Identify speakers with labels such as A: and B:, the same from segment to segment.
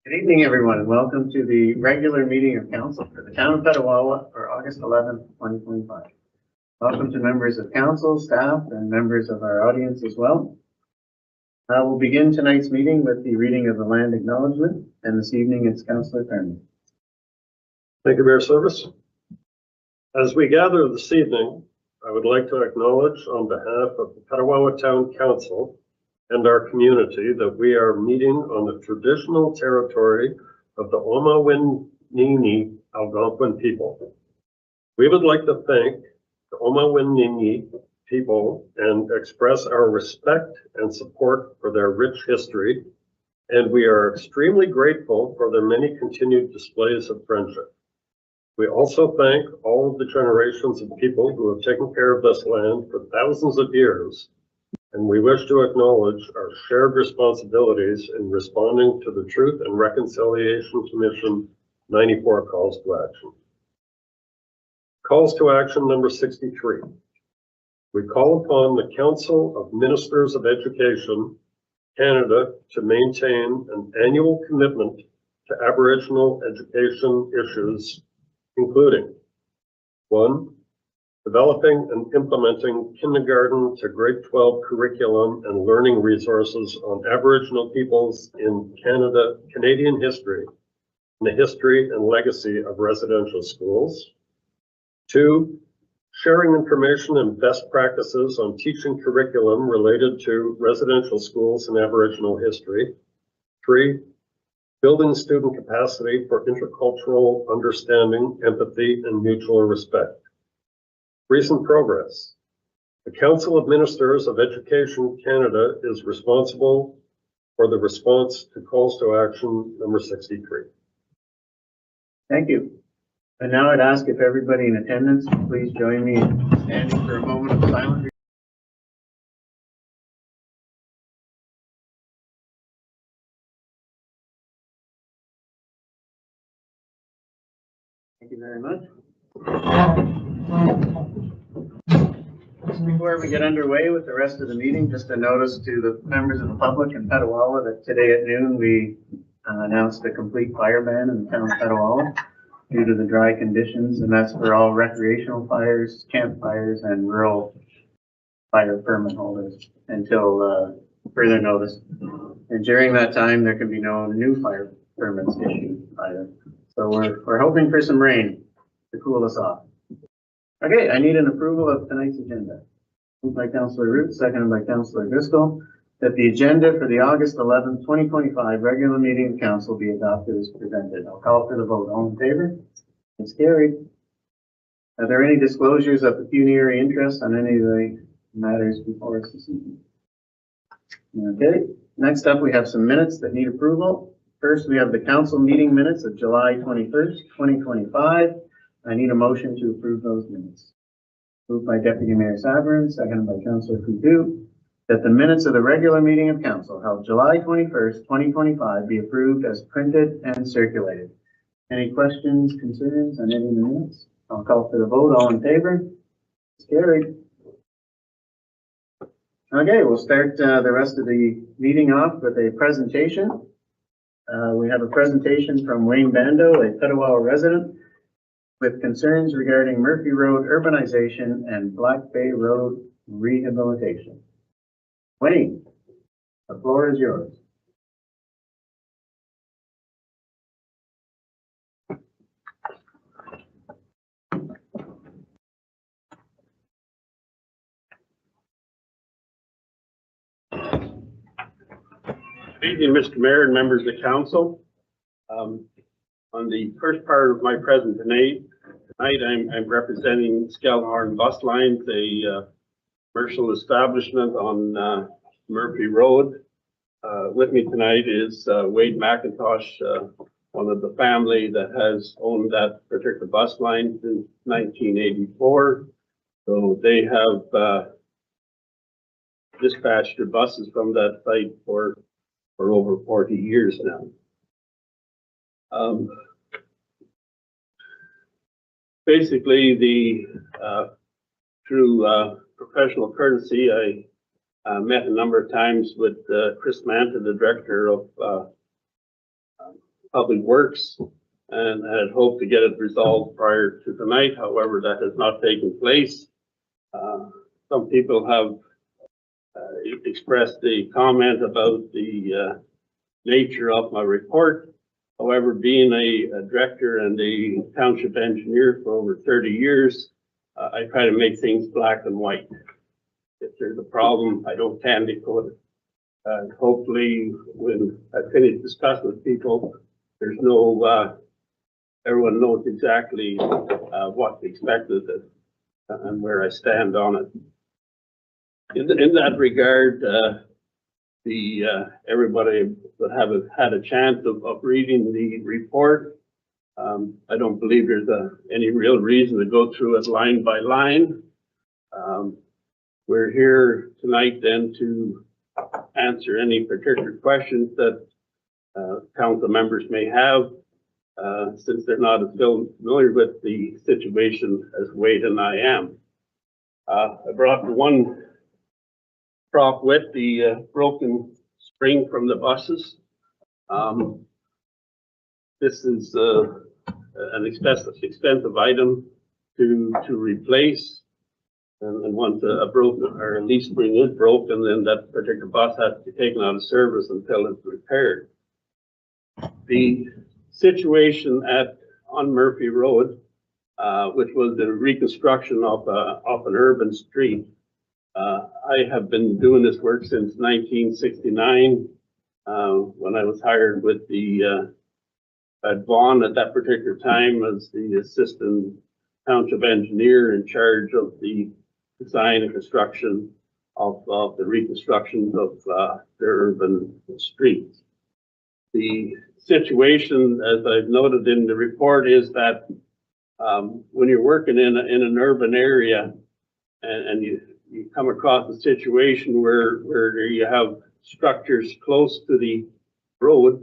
A: Good evening, everyone, and welcome to the regular meeting of council for the town of Petawawa for August 11th, 2025. Welcome to members of council, staff, and members of our audience as well. We'll begin tonight's meeting with the reading of the land acknowledgement, and this evening it's Councillor Thurman.
B: Thank you, Mayor Service. As we gather this evening, I would like to acknowledge on behalf of the Petawawa Town Council and our community that we are meeting on the traditional territory of the Omawinini Algonquin people. We would like to thank the Omawinini people and express our respect and support for their rich history, and we are extremely grateful for their many continued displays of friendship. We also thank all of the generations of people who have taken care of this land for thousands of years, and we wish to acknowledge our shared responsibilities in responding to the Truth and Reconciliation Commission 94 calls to action. Calls to action number 63. We call upon the Council of Ministers of Education, Canada, to maintain an annual commitment to Aboriginal education issues, including 1, developing and implementing kindergarten to grade 12 curriculum and learning resources on Aboriginal peoples in Canadian history and the history and legacy of residential schools. 2, sharing information and best practices on teaching curriculum related to residential schools and Aboriginal history. 3, building student capacity for intercultural understanding, empathy, and mutual respect. Recent progress. The Council of Ministers of Education Canada is responsible for the response to calls to action number 63.
A: Thank you. And now I'd ask if everybody in attendance would please join me in standing for a moment of silence. Thank you very much. Before we get underway with the rest of the meeting, just a notice to the members of the public in Petawawa that today at noon we announced a complete fire ban in the town of Petawawa due to the dry conditions, and that's for all recreational fires, campfires, and rural fire permit holders until further notice. And during that time, there can be no new fire permits issued either. So we're hoping for some rain to cool us off. Okay, I need an approval of tonight's agenda. Moved by Councillor Root, seconded by Councillor Driscoll, that the agenda for the August 11th, 2025 regular meeting of council be adopted as presented. I'll call for the vote. All in favor? It's carried. Are there any disclosures of pecuniary interest on any of the matters before us this evening? Okay, next up we have some minutes that need approval. First, we have the council meeting minutes of July 21st, 2025. I need a motion to approve those minutes. Moved by Deputy Mayor Sabourin, seconded by Councillor Coutu, that the minutes of the regular meeting of council held July 21st, 2025 be approved as printed and circulated. Any questions, concerns on any of the minutes? I'll call for the vote. All in favor? It's carried. Okay, we'll start the rest of the meeting off with a presentation. We have a presentation from Wayne Bando, a Petawawa resident, with concerns regarding Murphy Road urbanization and Black Bay Road rehabilitation. Wayne, the floor is yours.
C: Good evening, Mr. Mayor and members of the council. On the first part of my presentation tonight, I'm representing Skelhorn Bus Lines, a commercial establishment on Murphy Road. With me tonight is Wade McIntosh, one of the family that has owned that particular bus line since 1984. So they have dispatched their buses from that site for over 40 years now. Basically, through professional courtesy, I met a number of times with Chris Manta, the director of Public Works and had hoped to get it resolved prior to tonight. However, that has not taken place. Some people have expressed the comment about the nature of my report. However, being a director and a township engineer for over 30 years, I try to make things black and white. If there's a problem, I don't candy coat it. Hopefully, when I finish discussing with people, there's no, everyone knows exactly what's expected and where I stand on it. In that regard, everybody would have had a chance of reading the report. I don't believe there's any real reason to go through it line by line. We're here tonight then to answer any particular questions that council members may have, since they're not as familiar with the situation as Wade and I am. I brought one prop with the broken spring from the buses. This is an expensive item to replace. And once a broken or a leaf spring is broken, then that particular bus has to be taken out of service until it's repaired. The situation on Murphy Road, which was the reconstruction of an urban street. I have been doing this work since 1969, when I was hired with the Vaughan at that particular time as the assistant township engineer in charge of the design and construction of the reconstructions of the urban streets. The situation, as I've noted in the report, is that when you're working in an urban area and you come across a situation where you have structures close to the road,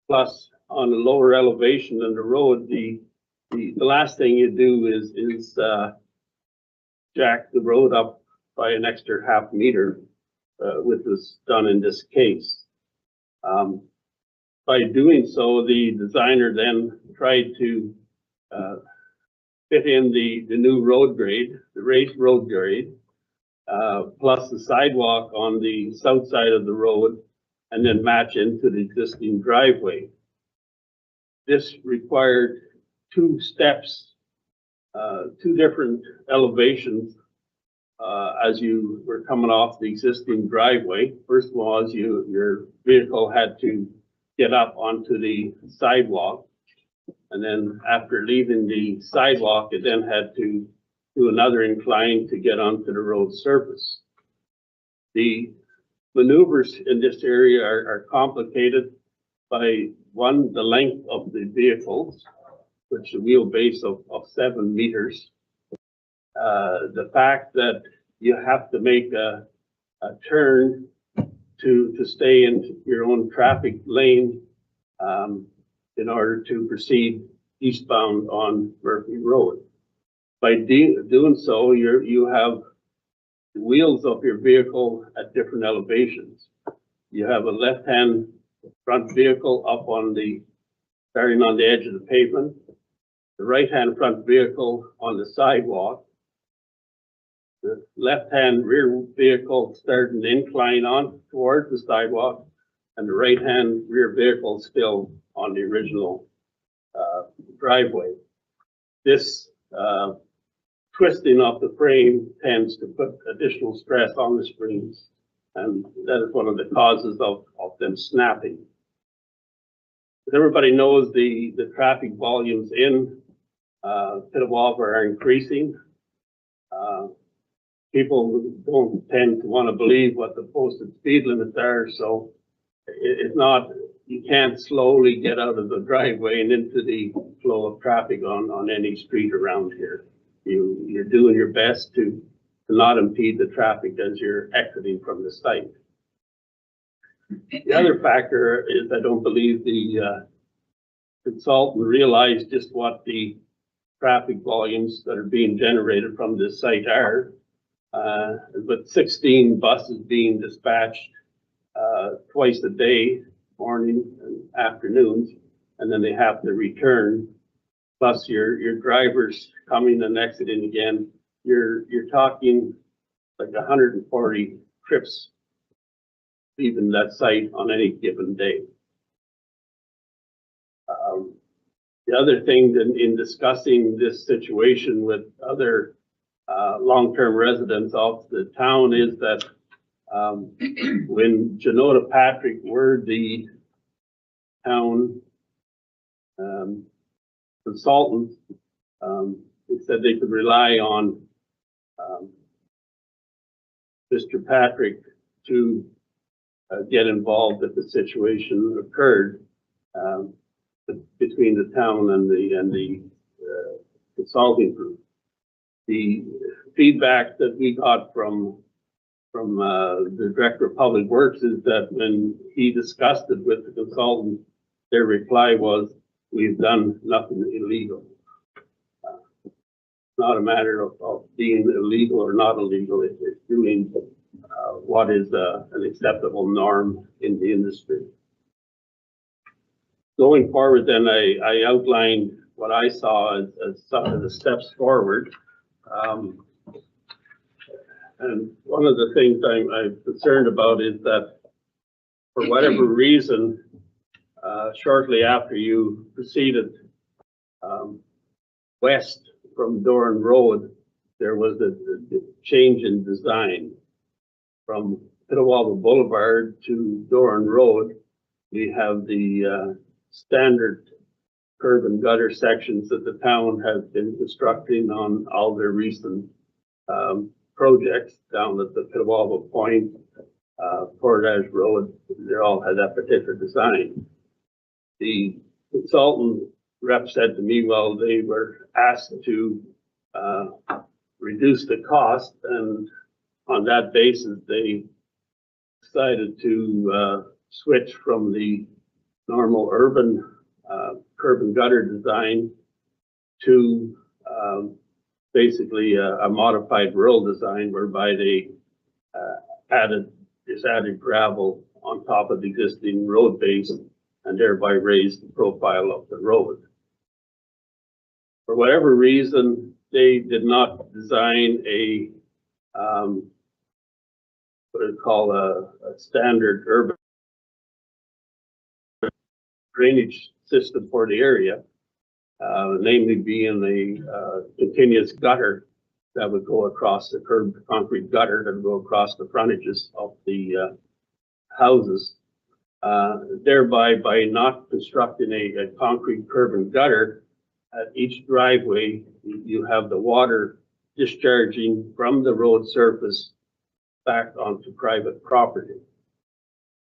C: plus on a lower elevation than the road, the last thing you do is jack the road up by an extra half meter, which was done in this case. By doing so, the designer then tried to fit in the new road grade, the raised road grade, plus the sidewalk on the south side of the road, and then match into the existing driveway. This required two steps, two different elevations as you were coming off the existing driveway. First of all, as your vehicle had to get up onto the sidewalk, and then after leaving the sidewalk, it then had to do another incline to get onto the road surface. The maneuvers in this area are complicated by, one, the length of the vehicles, which is a wheelbase of 7 meters. The fact that you have to make a turn to stay in your own traffic lane in order to proceed eastbound on Murphy Road. By doing so, you have the wheels of your vehicle at different elevations. You have a left-hand front vehicle up on starting on the edge of the pavement, the right-hand front vehicle on the sidewalk, the left-hand rear vehicle starting to incline on towards the sidewalk, and the right-hand rear vehicle still on the original driveway. This twisting of the frame tends to put additional stress on the springs, and that is one of the causes of them snapping. As everybody knows, the traffic volumes in Petawawa are increasing. People don't tend to want to believe what the posted speed limits are, so it's not, you can't slowly get out of the driveway and into the flow of traffic on any street around here. You're doing your best to not impede the traffic as you're exiting from the site. The other factor is I don't believe the consultant realized just what the traffic volumes that are being generated from this site are. But 16 buses being dispatched twice a day, morning and afternoons, and then they have to return, plus your drivers coming and exiting again, you're talking like 140 trips leaving that site on any given day. The other thing in discussing this situation with other long-term residents of the town is that when Janota Patrick were the town consultant, they said they could rely on Mr. Patrick to get involved if the situation occurred between the town and the consulting group. The feedback that we got from the Director of Public Works is that when he discussed it with the consultant, their reply was, "We've done nothing illegal." It's not a matter of being illegal or not illegal. It's doing what is an acceptable norm in the industry. Going forward, then I outlined what I saw as some of the steps forward. And one of the things I'm concerned about is that for whatever reason, shortly after you proceeded west from Doran Road, there was a change in design. From Petawawa Boulevard to Doran Road, we have the standard curb and gutter sections that the town has been constructing on all their recent projects down at the Petawawa Point, Portage Road. They all had that particular design. The consultant rep said to me, well, they were asked to reduce the cost, and on that basis, they decided to switch from the normal urban curb and gutter design to basically a modified rural design, whereby they added gravel on top of the existing road base and thereby raised the profile of the road. For whatever reason, they did not design a what is called a standard urban drainage system for the area, namely being a continuous gutter that would go across the curved concrete gutter that would go across the frontages of the houses. Thereby, by not constructing a concrete curb and gutter at each driveway, you have the water discharging from the road surface back onto private property.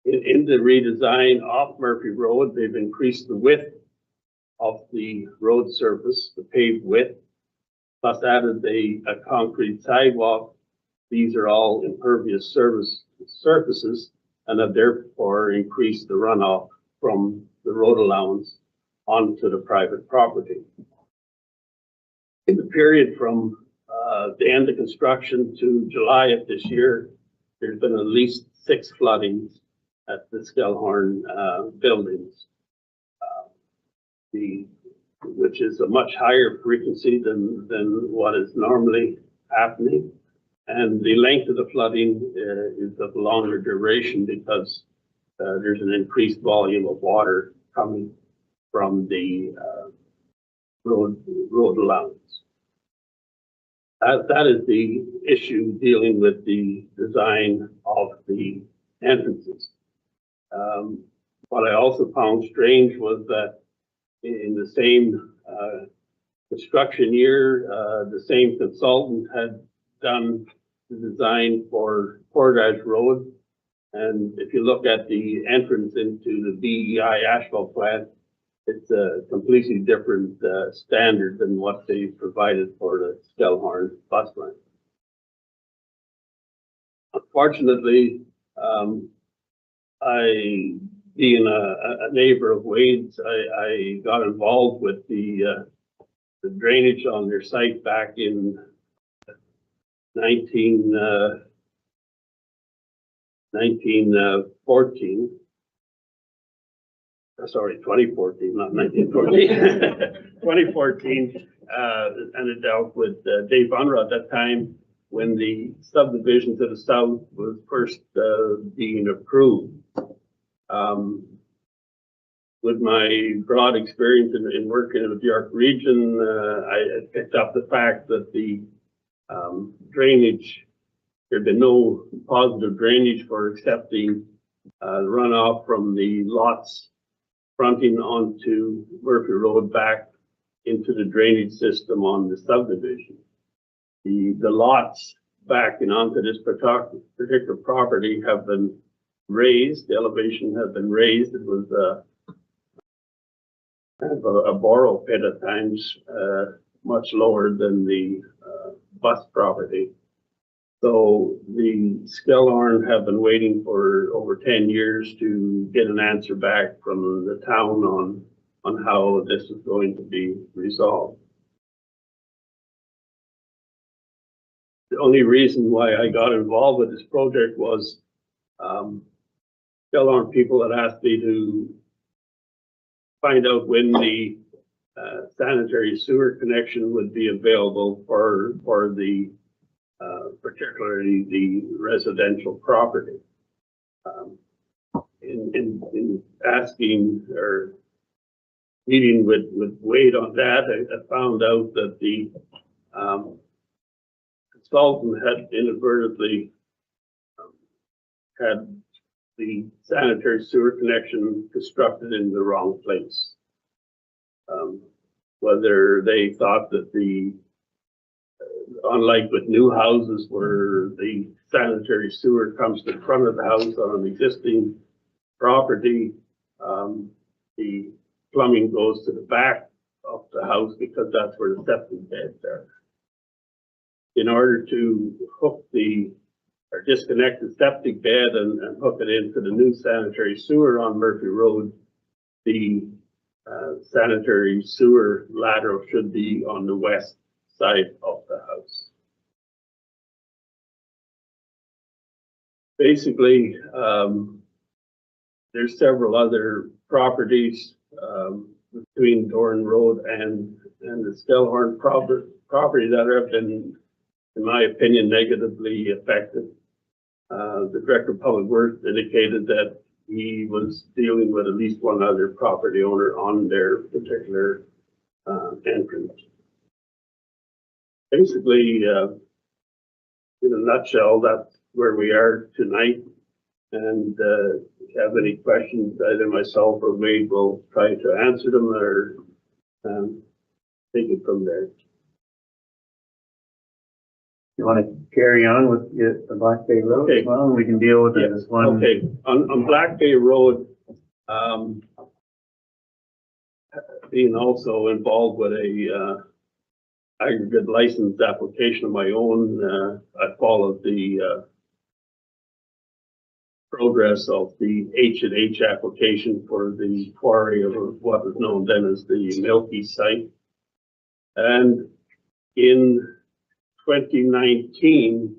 C: In the redesign of Murphy Road, they've increased the width of the road surface, the paved width, plus added a concrete sidewalk. These are all impervious surfaces and have therefore increased the runoff from the road allowance onto the private property. In the period from the end of construction to July of this year, there's been at least 6 floodings at the Skellhorn buildings, which is a much higher frequency than what is normally happening. And the length of the flooding is of longer duration because there's an increased volume of water coming from the road allowance. That is the issue dealing with the design of the entrances. What I also found strange was that in the same construction year, the same consultant had done the design for Portage Road. And if you look at the entrance into the BEI asphalt plant, it's a completely different standard than what they provided for the Skellhorn bus line. Unfortunately, being a neighbor of Wade's, I got involved with the drainage on their site back in 1914. sorry, 2014, not 1914. 2014, and it dealt with Dave Unruh at that time when the subdivision to the south was first being approved. With my broad experience in working in the York region, I picked up the fact that the drainage, there had been no positive drainage for accepting runoff from the lots fronting onto Murphy Road back into the drainage system on the subdivision. The lots backing onto this particular property have been raised, the elevation has been raised. It was kind of a borrow pit at times, much lower than the bus property. So the Skellhorn have been waiting for over 10 years to get an answer back from the town on how this is going to be resolved. The only reason why I got involved with this project was Skellhorn people had asked me to find out when the sanitary sewer connection would be available for the particularly the residential property. In asking or meeting with Wade on that, I found out that the consultant had inadvertently had the sanitary sewer connection constructed in the wrong place. Whether they thought that unlike with new houses where the sanitary sewer comes to the front of the house on an existing property, the plumbing goes to the back of the house because that's where the septic beds are. In order to hook or disconnect the septic bed and hook it into the new sanitary sewer on Murphy Road, the sanitary sewer lateral should be on the west side of the house. Basically, there's several other properties between Doran Road and the Skellhorn property that have been, in my opinion, negatively affected. The Director of Public Works indicated that he was dealing with at least one other property owner on their particular entrance. Basically, in a nutshell, that's where we are tonight. And if you have any questions, either myself or Wade will try to answer them or take it from there.
A: You want to carry on with the Black Bay Road?
C: Okay.
A: Well, we can deal with it as one.
C: Okay, on Black Bay Road, being also involved with a aggregate license application of my own, I followed the progress of the H&H application for the quarry of what is known then as the Milky site. And in 2019,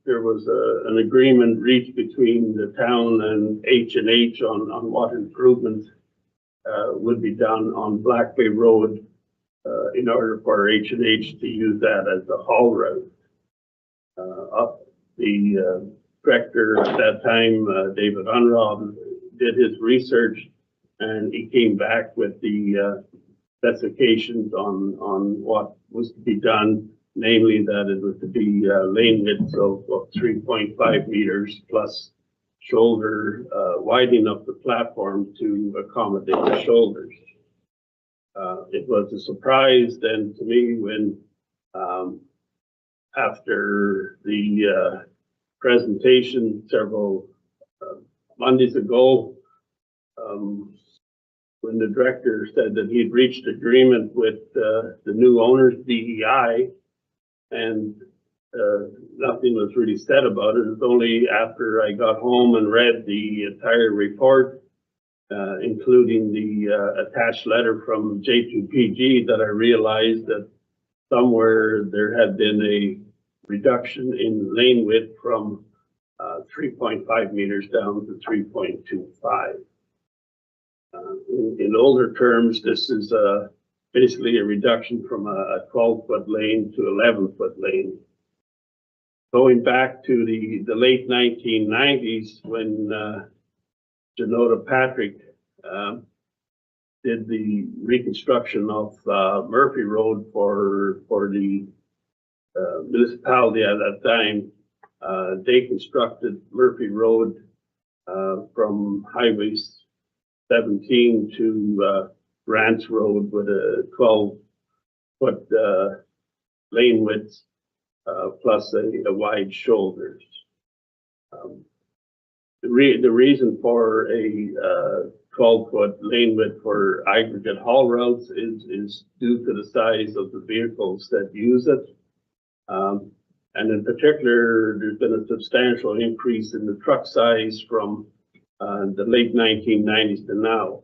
C: there was an agreement reached between the town and H&H on what improvements would be done on Black Bay Road in order for H&H to use that as a haul route. The director at that time, David Unruh, did his research and he came back with the specifications on what was to be done, namely that it was to be lane widths of 3.5 meters plus shoulder widening of the platform to accommodate the shoulders. It was a surprise then to me when after the presentation several Mondays ago, when the director said that he'd reached agreement with the new owners, DEI, and nothing was really said about it. It was only after I got home and read the entire report, including the attached letter from J2PG, that I realized that somewhere there had been a reduction in lane width from 3.5 meters down to 3.25. In older terms, this is basically a reduction from a 12-foot lane to 11-foot lane. Going back to the late 1990s when Janota Patrick did the reconstruction of Murphy Road for the municipality at that time, they constructed Murphy Road from Highway 17 to Rance Road with a 12-foot lane width plus a wide shoulders. The reason for a 12-foot lane width for aggregate haul routes is due to the size of the vehicles that use it. And in particular, there's been a substantial increase in the truck size from the late 1990s to now.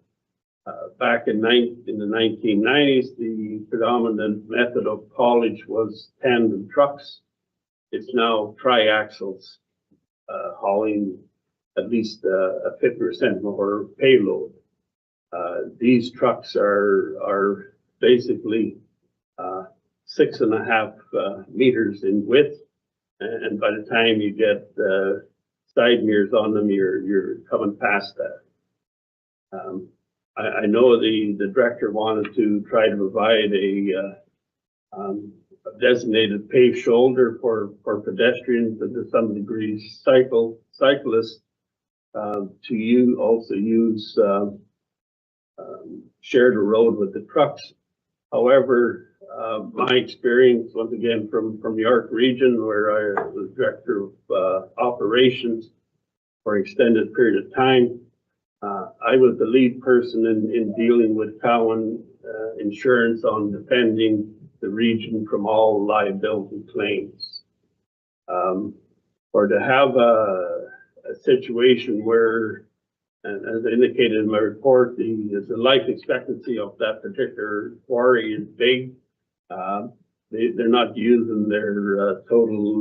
C: Back in the 1990s, the predominant method of haulage was tandem trucks. It's now triaxles hauling at least a 50% more payload. These trucks are basically 6.5 meters in width, and by the time you get side mirrors on them, you're coming past that. I know the director wanted to try to provide a designated paved shoulder for pedestrians and to some degree cyclists to also use share the road with the trucks. However, my experience, once again, from York Region, where I was director of operations for an extended period of time, I was the lead person in dealing with Cowan Insurance on defending the region from all liability claims. Or to have a situation where, and as indicated in my report, the life expectancy of that particular quarry is big. They're not using their total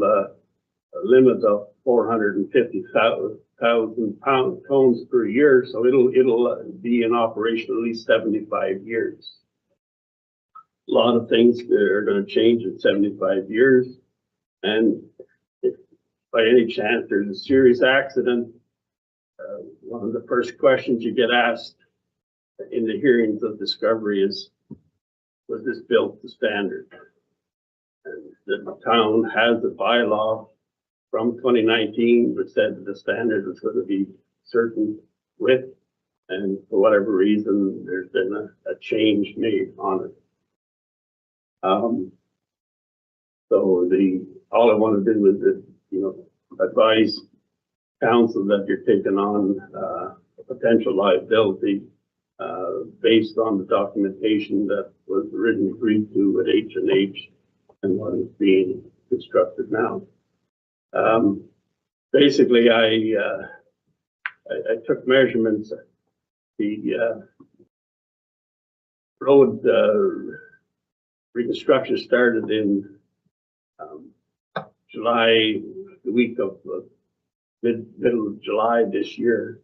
C: limit of 450,000 tons per year, so it'll be in operation at least 75 years. A lot of things are going to change in 75 years, and if by any chance there's a serious accident, one of the first questions you get asked in the hearings of discovery is, was this built to standard? And the town has a bylaw from 2019 that said that the standard was going to be certain width, and for whatever reason, there's been a change made on it. So all I want to do is advise council that you're taking on a potential liability based on the documentation that was originally agreed to at H&H and what is being constructed now. Basically, I took measurements. The road reconstruction started in July, the week of middle of July this year.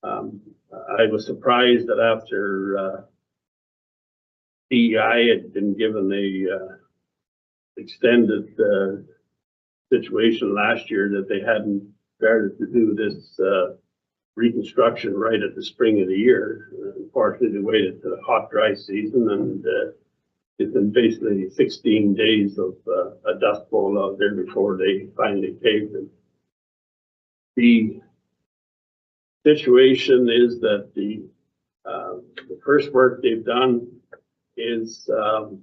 C: I was surprised that after DEI had been given a extended situation last year that they hadn't started to do this reconstruction right at the spring of the year. Unfortunately, they waited to the hot, dry season, and it's been basically 16 days of a dust bowl out there before they finally paved it. The situation is that the first work they've done is to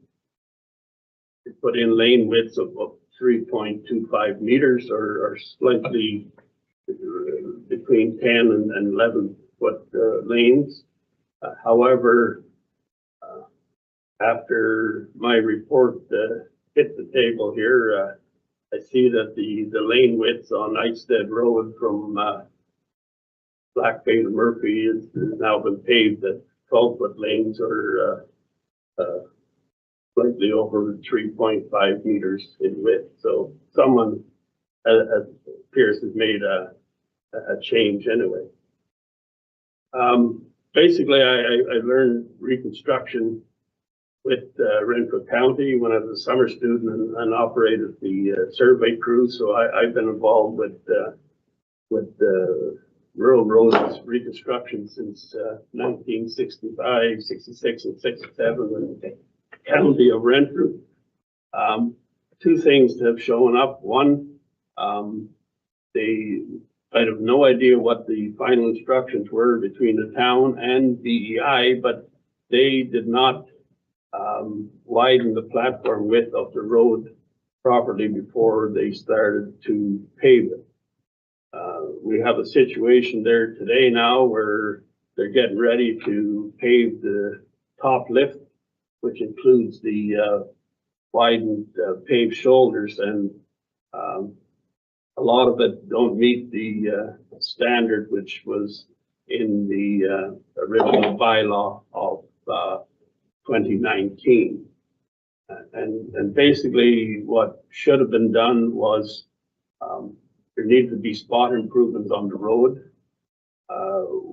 C: put in lane widths of 3.25 meters or slightly between 10 and 11 foot lanes. However, after my report hit the table here, I see that the lane widths on Eichstead Road from Blackbay to Murphy has now been paved at 12-foot lanes or slightly over 3.5 meters in width. So someone appears has made a change anyway. basically, I learned reconstruction with Renfrew County when I was a summer student and operated the survey crew. So I've been involved with rural roads reconstruction since 1965, 66, and 67 in the county of Renfrew. Two things have shown up. One, I have no idea what the final instructions were between the town and DEI, but they did not widen the platform width of the road properly before they started to pave it. We have a situation there today now where they're getting ready to pave the top lift, which includes the widened paved shoulders, and a lot of it don't meet the standard which was in the original bylaw of 2019. And basically what should have been done was there needed to be spot improvements on the road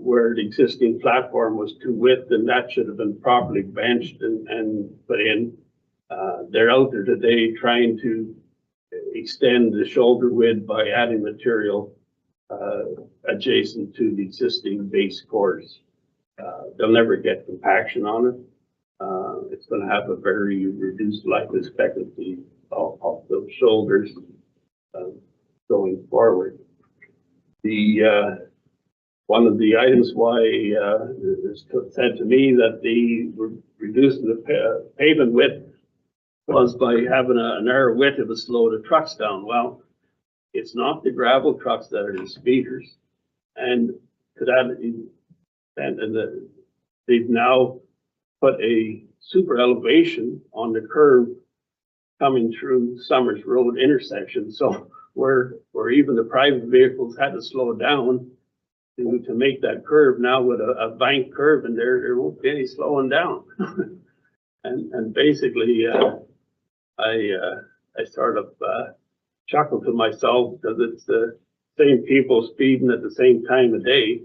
C: where the existing platform was too width, and that should have been properly benched and put in. They're out there today trying to extend the shoulder width by adding material adjacent to the existing base course. They'll never get compaction on it. It's going to have a very reduced life expectancy of those shoulders going forward. The one of the items why it's said to me that they were reducing the pavement width was by having a narrow width to slow the trucks down. Well, it's not the gravel trucks that are the speeders, and to that, they've now put a super elevation on the curve coming through Summers Road intersection. So where even the private vehicles had to slow down to make that curve, now with a bank curve, and there won't be any slowing down. and basically, I sort of chuckle to myself because it's the same people speeding at the same time of day.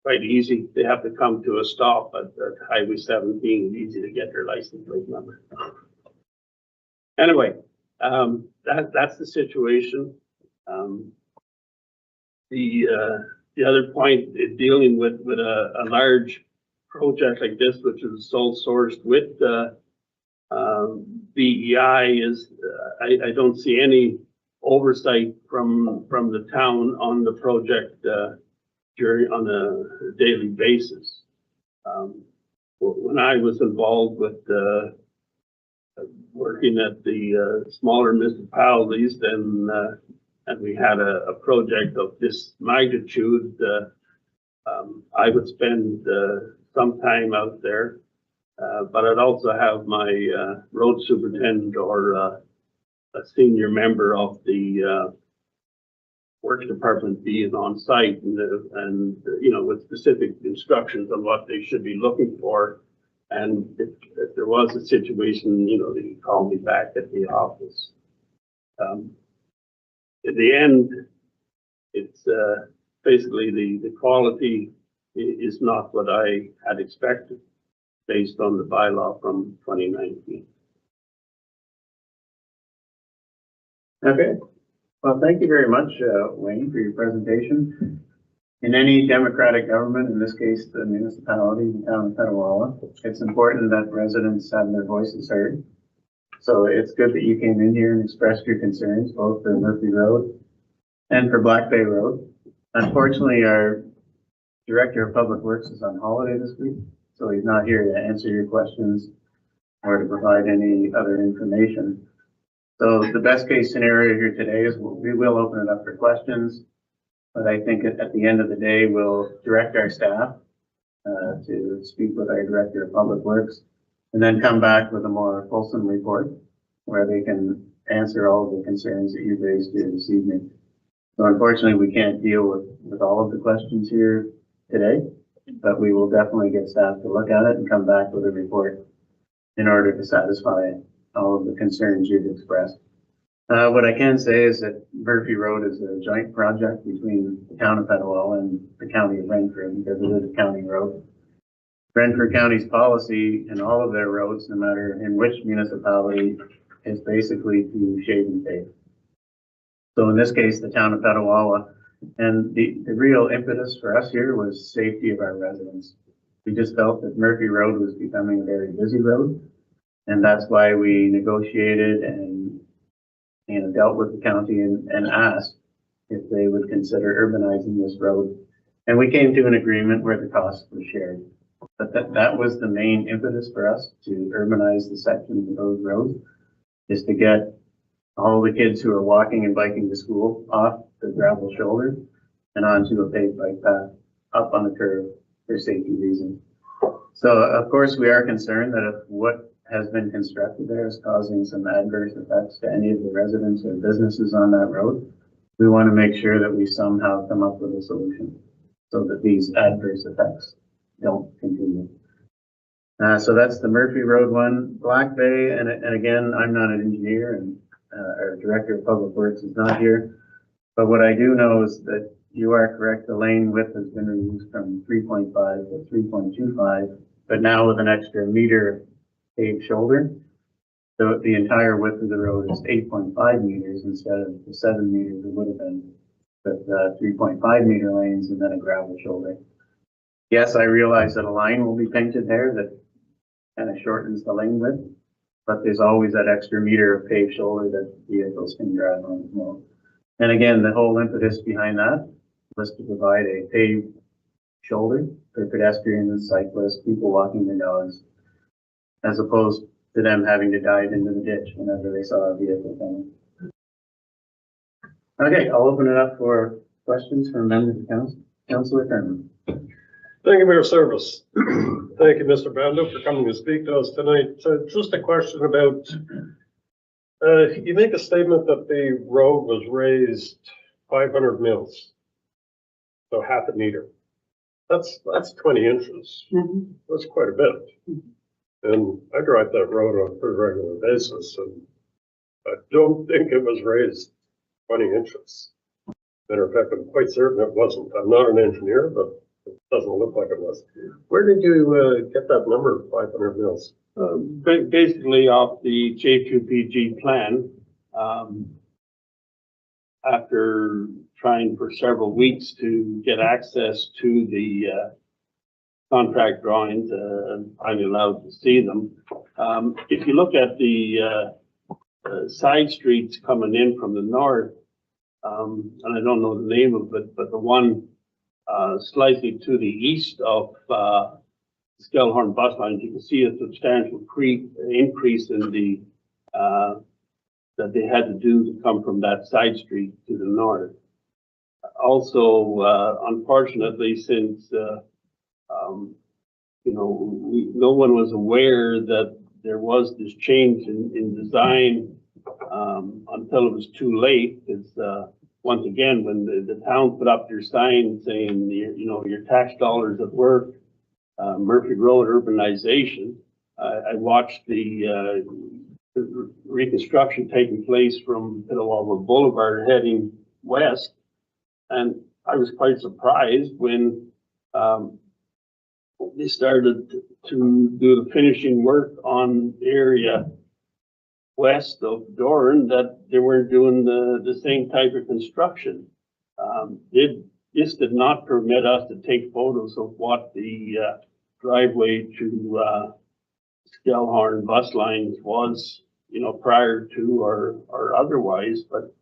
C: Quite easy. They have to come to a stop at Highway 17. It's easy to get their license plate number. Anyway, that's the situation. The other point is dealing with a large project like this, which is sole sourced with BEI, is I don't see any oversight from the town on the project on a daily basis. When I was involved with working at the smaller municipalities, then and we had a project of this magnitude, I would spend some time out there, but I'd also have my road superintendent or a senior member of the works department being on site and you know, with specific instructions on what they should be looking for. And if there was a situation, you know, they could call me back at the office. At the end, it's basically the quality is not what I had expected based on the bylaw from 2019.
A: Okay. Well, thank you very much, Wayne, for your presentation. In any democratic government, in this case, the municipality in the town of Petawawa, it's important that residents have their voices heard. So it's good that you came in here and expressed your concerns, both for Murphy Road and for Black Bay Road. Unfortunately, our Director of Public Works is on holiday this week, so he's not here to answer your questions or to provide any other information. So the best case scenario here today is we will open it up for questions, but I think at the end of the day, we'll direct our staff to speak with our Director of Public Works and then come back with a more fulsome report where they can answer all of the concerns that you've raised here this evening. So unfortunately, we can't deal with all of the questions here today, but we will definitely get staff to look at it and come back with a report in order to satisfy all of the concerns you've expressed. What I can say is that Murphy Road is a joint project between the town of Petawawa and the county of Renfrew because it is a county road. Renfrew County's policy in all of their roads, no matter in which municipality, is basically to shade and pave. So in this case, the town of Petawawa, and the real impetus for us here was safety of our residents. We just felt that Murphy Road was becoming a very busy road, and that's why we negotiated and dealt with the county and asked if they would consider urbanizing this road. And we came to an agreement where the costs were shared. But that was the main impetus for us to urbanize the sections of those roads, is to get all the kids who are walking and biking to school off the gravel shoulder and onto a paved bike path up on the curve for safety reasons. So of course we are concerned that if what has been constructed there is causing some adverse effects to any of the residents or businesses on that road, we want to make sure that we somehow come up with a solution so that these adverse effects don't continue. So that's the Murphy Road one. Black Bay, and again, I'm not an engineer, and our Director of Public Works is not here, but what I do know is that you are correct, the lane width has been reduced from 3.5 to 3.25, but now with an extra meter paved shoulder. So the entire width of the road is 8.5 meters instead of the 7 meters it would have been with 3.5 meter lanes and then a gravel shoulder. Yes, I realize that a line will be painted there that kind of shortens the lane width, but there's always that extra meter of paved shoulder that vehicles can drive on as well. And again, the whole impetus behind that was to provide a paved shoulder for pedestrians, cyclists, people walking their dogs, as opposed to them having to dive into the ditch whenever they saw a vehicle coming. Okay, I'll open it up for questions from members of council. Councilor Thurman.
B: Thank you for your service. Thank you, Mr. Bando, for coming to speak to us tonight. So just a question about, you make a statement that the road was raised 500 mils, so half a meter. That's 20 inches.
C: Mm-hmm.
B: That's quite a bit. And I drive that road on a pretty regular basis, and I don't think it was raised 20 inches. Matter of fact, I'm quite certain it wasn't. I'm not an engineer, but it doesn't look like it was. Where did you get that number of 500 mils?
C: Basically off the J2PG plan, after trying for several weeks to get access to the contract drawings, I'm allowed to see them. If you look at the side streets coming in from the north, and I don't know the name of it, but the one slightly to the east of Skellhorn bus lines, you can see a substantial increase in the that they had to do to come from that side street to the north. Also, unfortunately, since no one was aware that there was this change in design until it was too late. Because once again, when the town put up their sign saying, your tax dollars at work, Murphy Road urbanization, I watched the reconstruction taking place from Petawawa Boulevard heading west, and I was quite surprised when they started to do the finishing work on the area west of Doran, that they weren't doing the same type of construction. This did not permit us to take photos of what the driveway to Skellhorn bus lines was, prior to or otherwise. But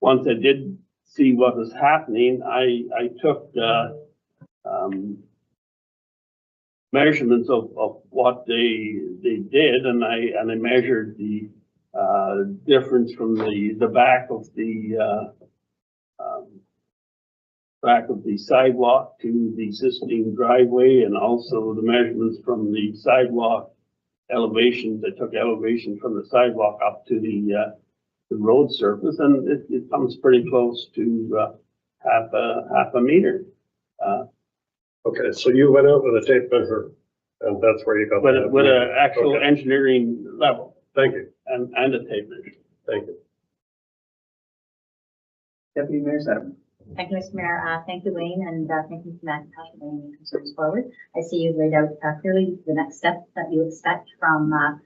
C: once I did see what was happening, I took measurements of what they did, and I measured the difference from the back of the sidewalk to the existing driveway, and also the measurements from the sidewalk elevations. I took elevation from the sidewalk up to the road surface, and it comes pretty close to half a meter.
B: Okay, so you went out with a tape measure, and that's where you got that.
C: With an actual engineering level.
B: Thank you.
C: and a tape measure.
B: Thank you.
A: Deputy Mayor Sedem.
D: Thank you, Mr. Mayor. Thank you, Wayne, and thank you, Mr. McIntosh, for bringing the concerns forward. I see you've laid out clearly the next step that you expect from the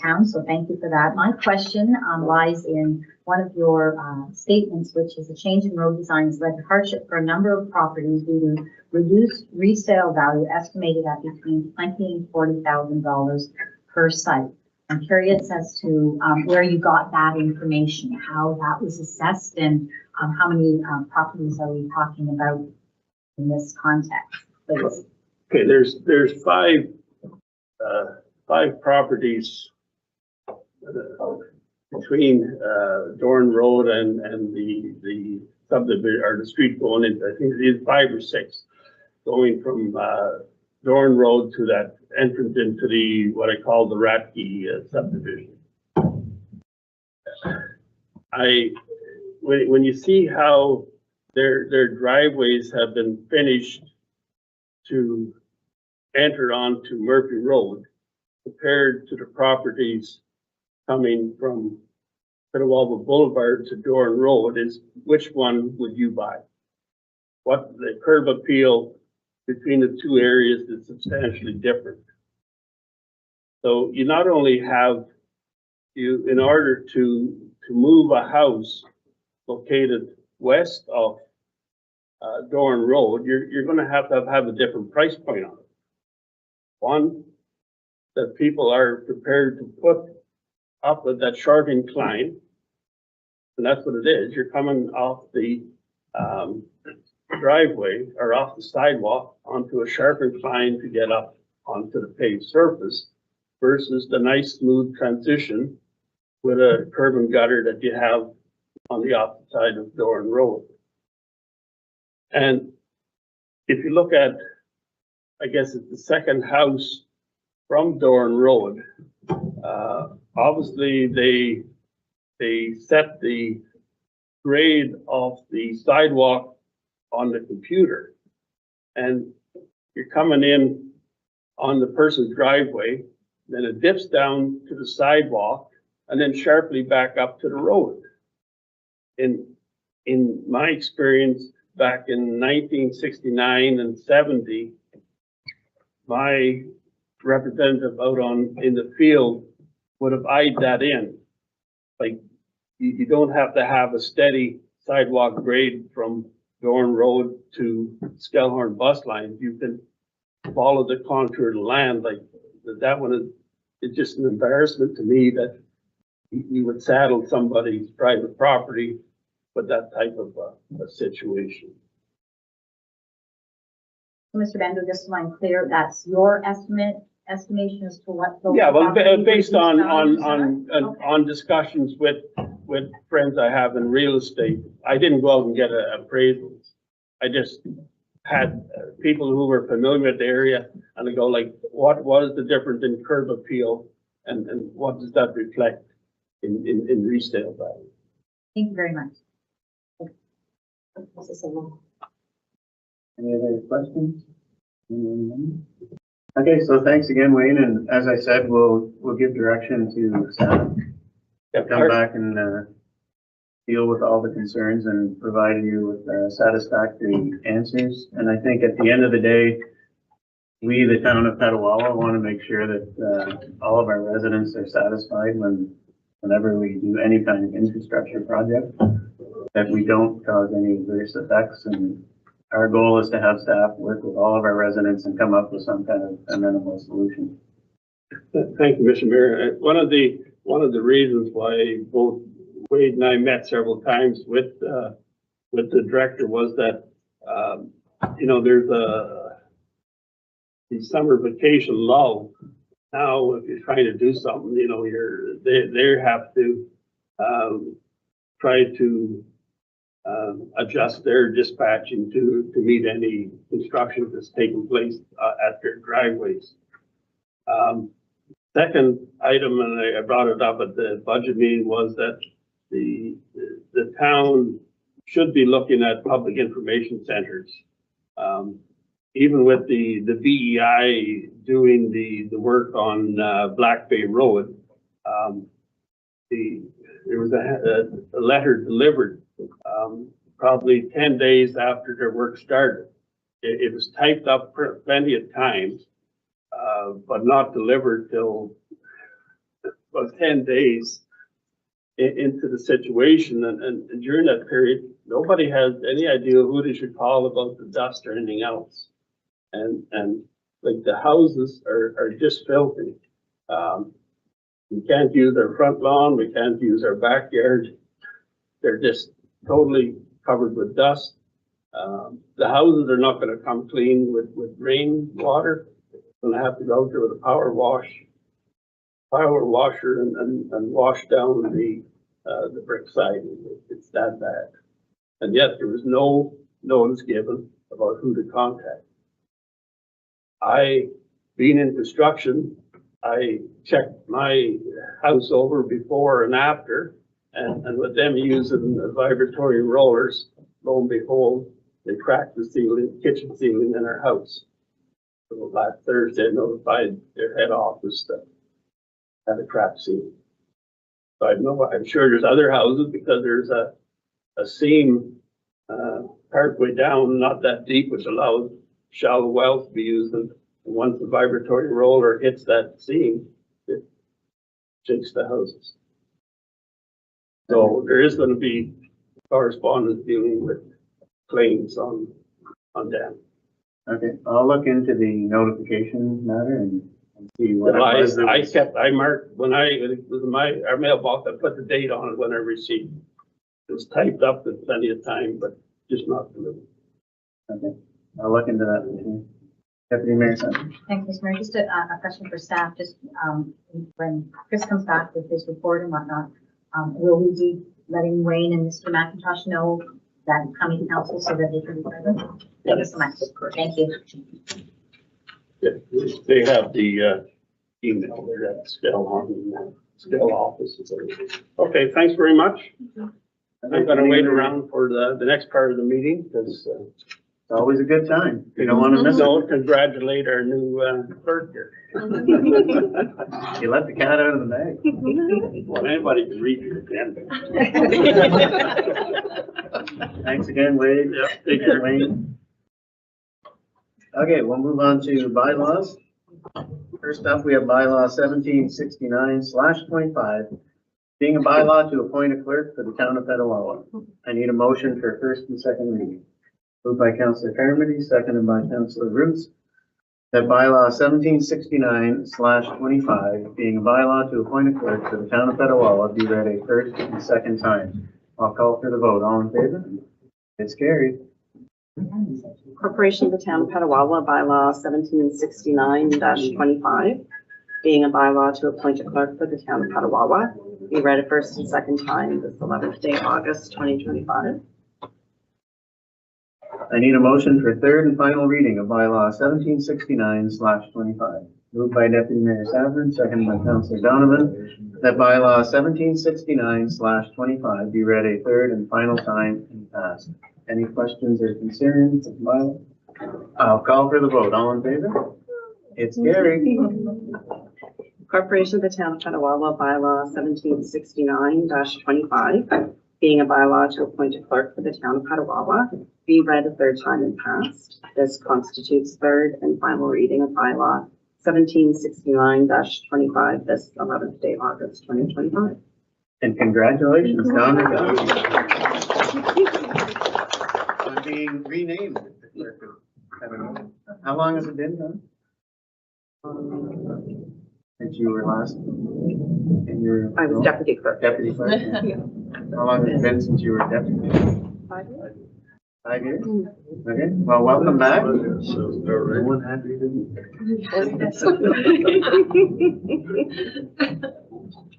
D: town, so thank you for that. My question lies in one of your statements, which is a change in road design has led to hardship for a number of properties due to reduced resale value estimated at between $20,000 and $40,000 per site. I'm curious as to where you got that information, how that was assessed, and how many properties are we talking about in this context, please?
C: Okay, there's five properties between Dorn Road and the subdivision or the street going into, I think it is 5 or 6, going from Dorn Road to that entrance into the what I call the Ratke subdivision. When you see how their driveways have been finished to enter onto Murphy Road, compared to the properties coming from Petawawa Boulevard to Dorn Road, is which one would you buy? What the curb appeal between the two areas is substantially different. So you not only have in order to move a house located west of Dorn Road, you're going to have a different price point on it. One, that people are prepared to put up with that sharp incline, and that's what it is. You're coming off the driveway or off the sidewalk onto a sharp incline to get up onto the paved surface versus the nice smooth transition with a curb and gutter that you have on the opposite side of Dorn Road. And if you look at, I guess it's the second house from Dorn Road, obviously they set the grade of the sidewalk on the computer, and you're coming in on the person's driveway, then it dips down to the sidewalk and then sharply back up to the road. In my experience, back in 1969 and 70, my representative out in the field would have eyed that in. Like, you don't have to have a steady sidewalk grade from Dorn Road to Skellhorn bus line. You can follow the contour of the land. Like, that one is just an embarrassment to me that you would saddle somebody's private property with that type of a situation.
D: Mr. Bender, just so I'm clear, that's your estimation as to what the.
C: Yeah, well, based on
D: Okay.
C: discussions with friends I have in real estate, I didn't go out and get appraisals. I just had people who were familiar with the area, and I go like, what is the difference in curb appeal, and what does that reflect in resale value?
D: Thank you very much.
A: Any other questions? Okay, so thanks again, Wayne, and as I said, we'll give direction to staff to come back and deal with all the concerns and provide you with satisfactory answers. And I think at the end of the day, we, the town of Petawawa, want to make sure that all of our residents are satisfied whenever we do any kind of infrastructure project, that we don't cause any adverse effects. And our goal is to have staff work with all of our residents and come up with some kind of amenable solution.
C: Thank you, Mr. Mayor. One of the reasons why both Wade and I met several times with the director was that there's the summer vacation lull. Now, if you're trying to do something, they have to try to adjust their dispatching to meet any construction that's taking place at their driveways. Second item, and I brought it up at the budget meeting, was that the town should be looking at public information centers. Even with the BEI doing the work on Black Bay Road, there was a letter delivered, probably 10 days after their work started. It was typed up plenty of times, but not delivered till about 10 days into the situation. And during that period, nobody has any idea who they should call about the dust or anything else. And like the houses are just filthy. We can't use our front lawn. We can't use our backyard. They're just totally covered with dust. The houses are not going to come clean with rain water. They're going to have to go through with a power washer and wash down the brick siding. It's that bad. And yet there was no notice given about who to contact. Being in construction, I checked my house over before and after, and with them using the vibratory rollers, lo and behold, they cracked the ceiling, kitchen ceiling in our house. So last Thursday, I notified their head office that had a cracked ceiling. So I'm sure there's other houses because there's a seam partway down, not that deep, which allows shallow wells to be used. And once the vibratory roller hits that seam, it shakes the houses. So there is going to be correspondence dealing with claims on them.
A: Okay, I'll look into the notification matter and see what it was.
C: I marked when it was our mailbox, I put the date on it when I received it. It was typed up with plenty of time, but just not delivered.
A: Okay, I'll look into that. Deputy Mayor Simon.
D: Thanks, Mr. Mayor. Just a question for staff. Just when Chris comes back with his report and whatnot, will we be letting Wayne and Mr. McIntosh know that coming council so that they can be present? Thank you so much. Thank you.
C: Yeah, they have the email there at Skell office. Okay, thanks very much. I'm going to wait around for the next part of the meeting because
A: it's always a good time. You don't want to miss it.
C: Congratulate our new clerk here.
A: You let the cat out of the bag.
C: Well, anybody can read your agenda.
A: Thanks again, Wade.
C: Yeah, take care.
A: Wayne. Okay, we'll move on to bylaws. First up, we have bylaw 1769/25, being a bylaw to appoint a clerk for the town of Petawawa. I need a motion for first and second reading. Moved by Councillor Carmody, seconded by Councillor Roots, that bylaw 1769/25, being a bylaw to appoint a clerk for the town of Petawawa, be read a first and second time. I'll call for the vote. All in favor? It's carried.
E: Corporation of the Town of Petawawa, bylaw 1769/25, being a bylaw to appoint a clerk for the Town of Petawawa, be read a first and second time this 11th day of August 2025.
A: I need a motion for third and final reading of bylaw 1769/25. Moved by Deputy Mayor Savard, seconded by Councillor Donovan, that bylaw 1769/25 be read a third and final time and passed. Any questions or concerns of bylaw? I'll call for the vote. All in favor? It's carried.
E: Corporation of the Town of Petawawa, bylaw 1769/25, being a bylaw to appoint a clerk for the Town of Petawawa, be read a third time and passed. This constitutes third and final reading of bylaw 1769/25 this 11th day of August 2025.
A: And congratulations, Donna. On being renamed the clerk of Petawawa. How long has it been, Don? Since you were last in your
E: I was
A: role?
E: deputy clerk.
A: Deputy clerk? Yeah. How long has it been since you were deputy?
E: 5 years.
A: 5 years? Okay, well, welcome back.
B: So,
A: No one had to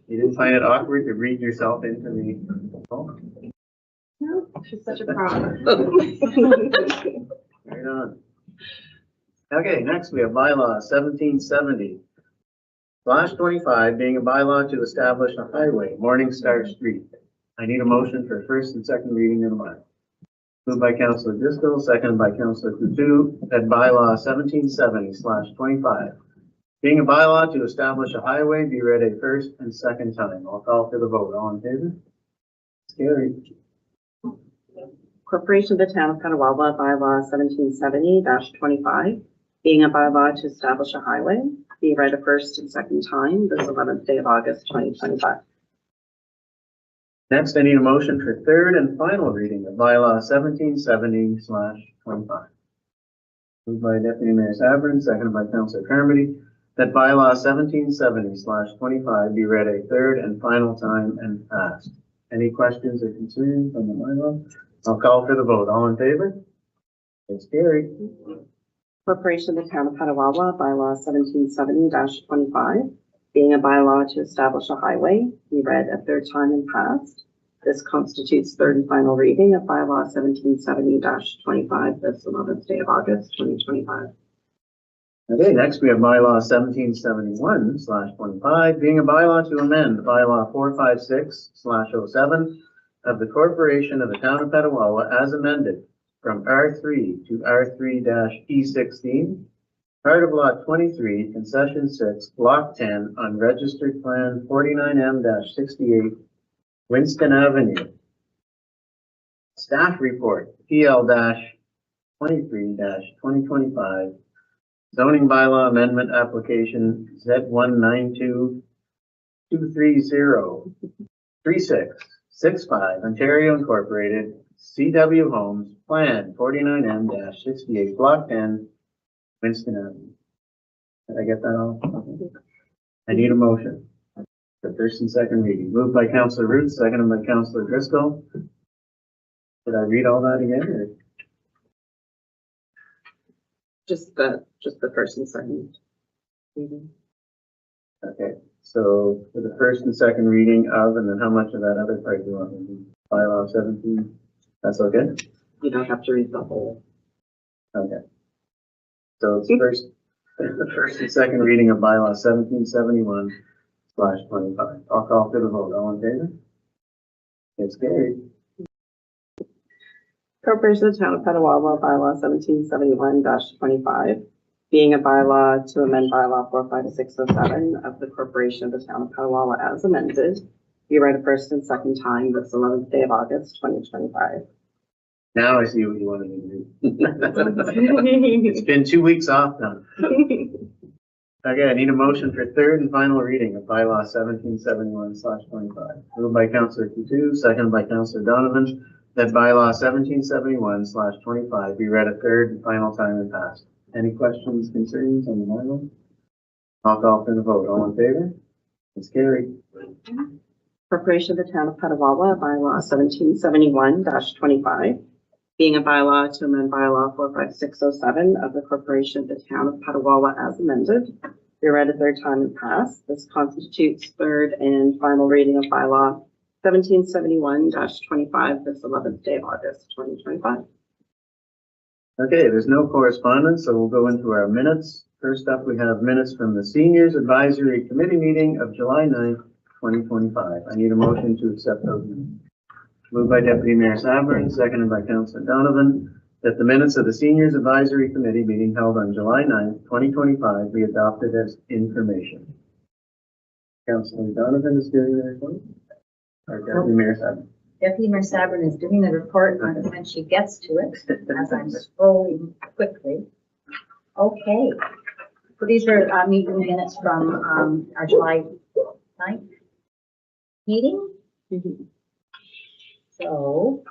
A: You didn't find it awkward to read yourself into the phone?
E: No, she's such a problem.
A: Right on. Okay, next we have bylaw 1770/25, being a bylaw to establish a highway, Morning Star Street. I need a motion for first and second reading of the bylaw. Moved by Councillor Driscoll, seconded by Councillor Coutu, that bylaw 1770/25, Being a bylaw to establish a highway, be read a first and second time. I'll call for the vote. All in favor? It's carried.
E: Corporation of the Town of Petawawa, bylaw 1770-25, being a bylaw to establish a highway, be read a first and second time this 11th day of August, 2025.
A: Next, I need a motion for third and final reading of bylaw 1770/25. Moved by Deputy Mayor Sabrin, seconded by Councillor Carmody, that bylaw 1770/25 be read a third and final time and passed. Any questions or concerns on the bylaw? I'll call for the vote. All in favor? It's carried.
E: Corporation of the Town of Petawawa, bylaw 1770-25, being a bylaw to establish a highway, be read a third time and passed. This constitutes third and final reading of bylaw 1770-25 this 11th day of August, 2025.
A: Okay, next we have bylaw 1771/25, being a bylaw to amend bylaw 456/07 of the Corporation of the Town of Petawawa as amended from R3 to R3-E16, part of Lot 23, Concession 6, Block 10 on Registered Plan 49M-68, Winston Avenue. Staff report, PL-23-2025, zoning bylaw amendment application Z19223603665, Ontario Incorporated, CW Homes, Plan 49M-68, Block 10, Winston Avenue. Did I get that all? I need a motion. The first and second reading. Moved by Councillor Root, seconded by Councillor Driscoll. Did I read all that again? Or?
E: Just the first and second reading.
A: Okay, so for the first and second reading of, and then how much of that other part do you want me to do? Bylaw 17? That's okay?
E: You don't have to read the whole.
A: Okay. So it's the first and second reading of bylaw 1771/25. I'll call for the vote. All in favor? It's carried.
E: Corporation of the Town of Petawawa, bylaw 1771-25, being a bylaw to amend bylaw 45607 of the Corporation of the Town of Petawawa as amended, be read a first and second time this 11th day of August, 2025.
A: Now I see what you wanted me to do. It's been 2 weeks off now. Okay, I need a motion for third and final reading of bylaw 1771/25. Moved by Councillor Coutu, seconded by Councillor Donovan, that bylaw 1771/25 be read a third and final time and passed. Any questions, concerns on the bylaw? I'll call for the vote. All in favor? It's carried.
E: Corporation of the Town of Petawawa, bylaw 1771-25, being a bylaw to amend bylaw 45607 of the Corporation of the Town of Petawawa as amended, be read a third time and passed. This constitutes third and final reading of bylaw 1771-25 this 11th day of August, 2025.
A: Okay, there's no correspondence, so we'll go into our minutes. First up, we have minutes from the Seniors Advisory Committee meeting of July 9th, 2025. I need a motion to accept those minutes. Moved by Deputy Mayor Sabrin, seconded by Councillor Donovan, that the minutes of the Seniors Advisory Committee meeting held on July 9th, 2025 be adopted as information. Councillor Donovan is doing the report. Or Deputy Mayor Sabrin.
D: Deputy Mayor Sabrin is doing the report when she gets to it, as I'm scrolling quickly. Okay, so these are meeting minutes from our July 9th meeting. So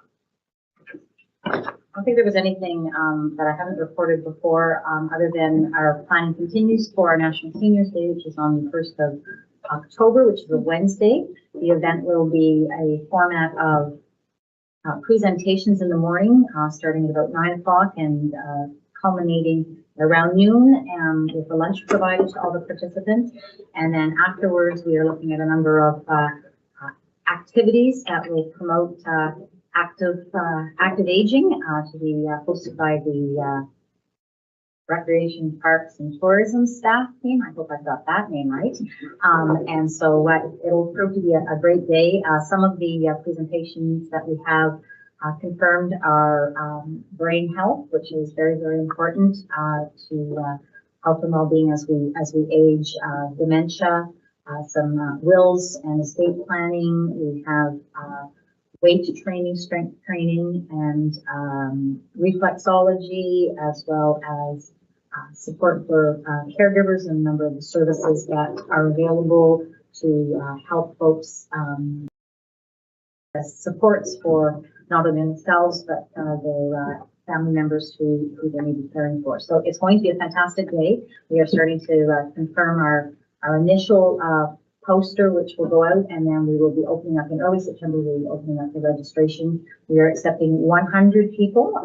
D: I don't think there was anything that I haven't reported before, other than our planning continues for our National Seniors Day, which is on the 1st of October, which is a Wednesday. The event will be a format of presentations in the morning, starting at about 9 o'clock and culminating around noon, with the lunch provided to all the participants. And then afterwards, we are looking at a number of activities that will promote active aging to be hosted by the Recreation, Parks and Tourism staff team. I hope I got that name right. And so it'll prove to be a great day. Some of the presentations that we have confirmed are brain health, which is very, very important to health and well-being as we age, dementia, some wills and estate planning. We have weight training, strength training, and reflexology, as well as support for caregivers and a number of the services that are available to help folks, as supports for not only themselves, but their family members who they may be caring for. So it's going to be a fantastic day. We are starting to confirm our initial poster, which will go out, and then we will be opening up in early September. We'll be opening up the registration. We are accepting 100 people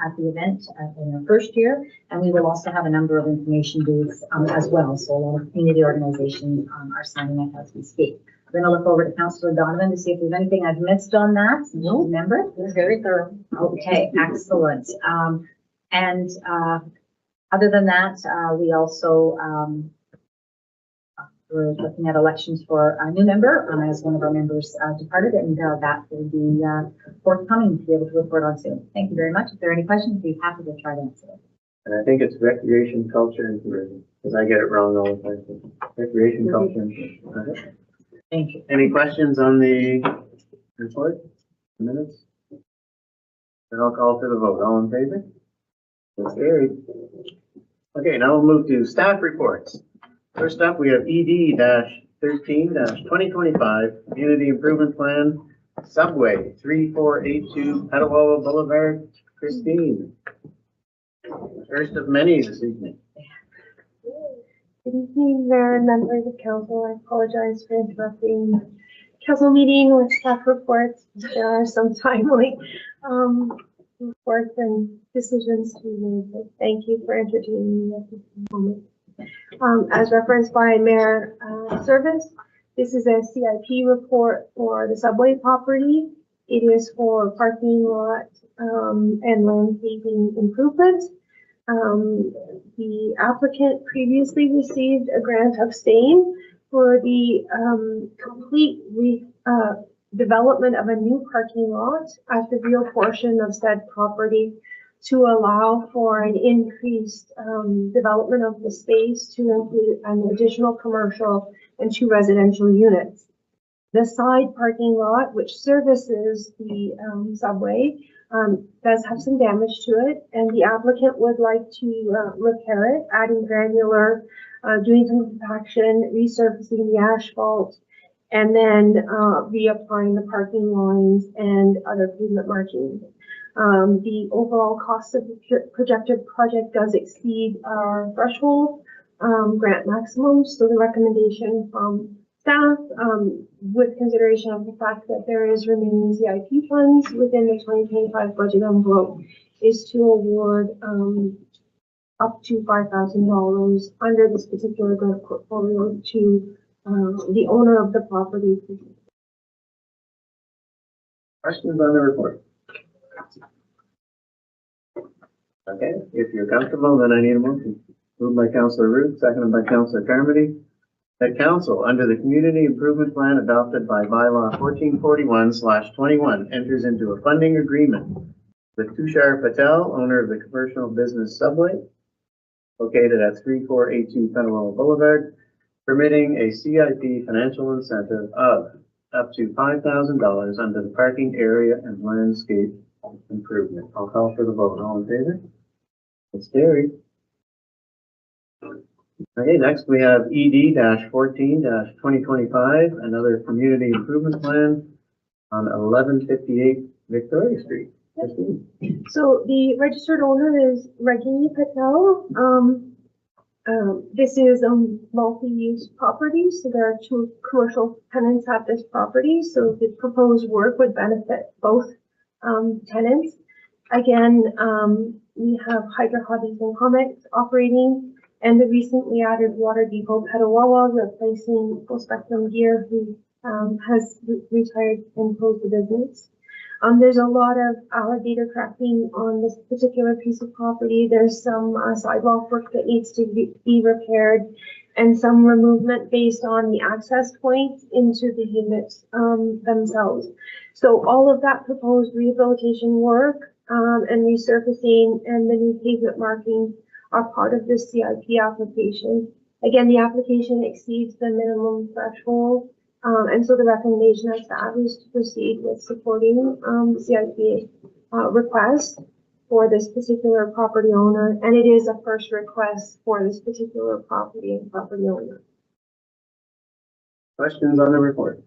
D: at the event in our first year, and we will also have a number of information booths as well. So a lot of community organizations are signing up as we speak. I'm going to look over to Councillor Donovan to see if there's anything I've missed on that. No, remember, it was very thorough. Okay, excellent. And other than that, we also we're looking at elections for a new member, as one of our members departed, and that will be forthcoming to be able to report on soon. Thank you very much. If there are any questions, we'd be happy to try to answer them.
A: And I think it's recreation, culture, and tourism, because I get it wrong all the time. Recreation, culture, and tourism. Okay.
D: Thank you.
A: Any questions on the report, the minutes? Then I'll call for the vote. All in favor? That's carried. Okay, now we'll move to staff reports. First up, we have ED-13-2025 Community Improvement Plan, Subway, 3482 Petawawa Boulevard. Christine. First of many this evening.
F: Good evening, Mayor and members of council. I apologize for interrupting the council meeting with staff reports. There are some timely reports and decisions to be made, but thank you for entertaining me at this moment. As referenced by Mayor Service, this is a CIP report for the Subway property. It is for parking lot and landscaping improvements. The applicant previously received a grant of same for the complete development of a new parking lot at the rear portion of said property to allow for an increased development of the space to include an additional commercial and 2 residential units. The side parking lot, which services the subway, does have some damage to it, and the applicant would like to repair it, adding granular, doing some compaction, resurfacing the asphalt, and then reapplying the parking lines and other pavement markings. The overall cost of the projected project does exceed our threshold grant maximum, so the recommendation from staff, with consideration of the fact that there is remaining CIP funds within the 2025 budget envelope, is to award up to $5,000 under this particular grant portfolio to the owner of the property.
A: Questions on the report? Okay, if you're comfortable, then I need a motion. Moved by Councillor Root, seconded by Councillor Carmody. That council, under the community improvement plan adopted by bylaw 1441/21, enters into a funding agreement with Tushar Patel, owner of the commercial business Subway, located at 3482 Petawawa Boulevard, permitting a CIP financial incentive of up to $5,000 under the parking area and landscape improvement. I'll call for the vote. All in favor? It's carried. Okay, next we have ED-14-2025, another community improvement plan on 1158 Victoria Street.
F: So the registered owner is Ragini Patel. This is a multi-use property, so there are 2 commercial tenants at this property. So the proposed work would benefit both tenants. Again, we have Hydro Hobbies and Comics operating, and the recently added Water Depot Petawawa, replacing Full Spectrum Gear, who has retired and closed the business. There's a lot of alligator cracking on this particular piece of property. There's some sidewalk work that needs to be repaired, and some removement based on the access points into the units themselves. So all of that proposed rehabilitation work and resurfacing and the new pavement marking are part of the CIP application. Again, the application exceeds the minimum threshold, and so the recommendation of staff is to proceed with supporting the CIP request for this particular property owner, and it is a first request for this particular property and property owner.
A: Questions on the report?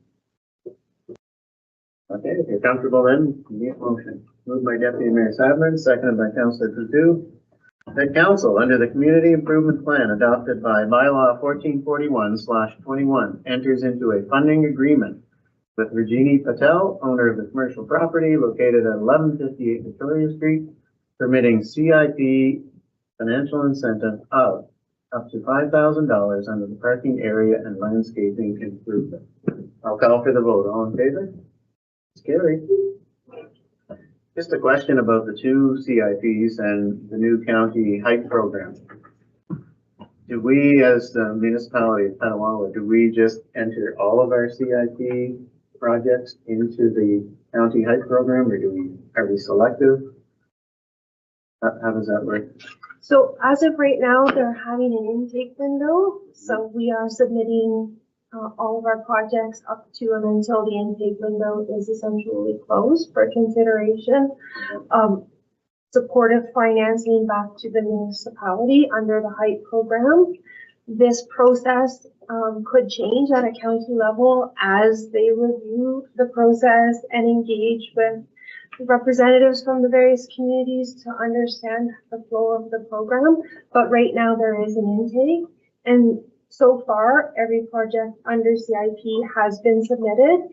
A: Okay, if you're comfortable then, you need a motion. Moved by Deputy Mayor Sadler, seconded by Councillor Patu. That council, under the Community Improvement Plan adopted by Bylaw 1441/21, enters into a funding agreement with Rajini Patel, owner of the commercial property located at 1158 Victoria Street, permitting CIP financial incentive of up to $5,000 under the parking area and landscaping improvement. I'll call for the vote. All in favor? It's carried. Just a question about the two CIPs and the new county hike program. Do we, as the municipality of Petawawa, do we just enter all of our CIP projects into the county hike program, or are we selective? How does that work?
F: So as of right now, they're having an intake window. So we are submitting all of our projects up to and until the intake window is essentially closed for consideration. Supportive financing back to the municipality under the HITE program. This process could change at a county level as they review the process and engage with representatives from the various communities to understand the flow of the program. But right now there is an intake, and so far every project under CIP has been submitted.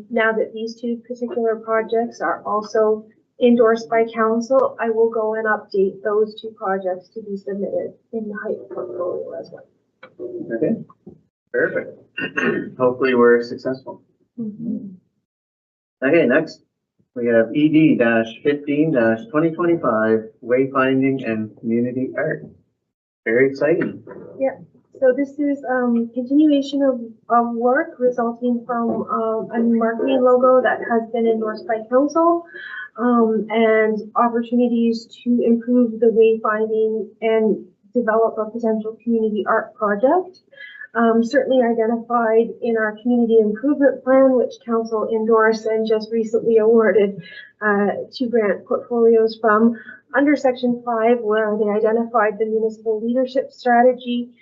F: Now that these two particular projects are also endorsed by council, I will go and update those two projects to be submitted in the HITE portfolio as well.
A: Okay, perfect. Hopefully we're successful. Okay, next we have ED-15-2025 wayfinding and community art. Very exciting.
F: Yeah. So this is continuation of work resulting from a marketing logo that has been endorsed by council, and opportunities to improve the wayfinding and develop a potential community art project. Certainly identified in our community improvement plan, which council endorsed and just recently awarded 2 grant portfolios from, under section 5, where they identified the municipal leadership strategy.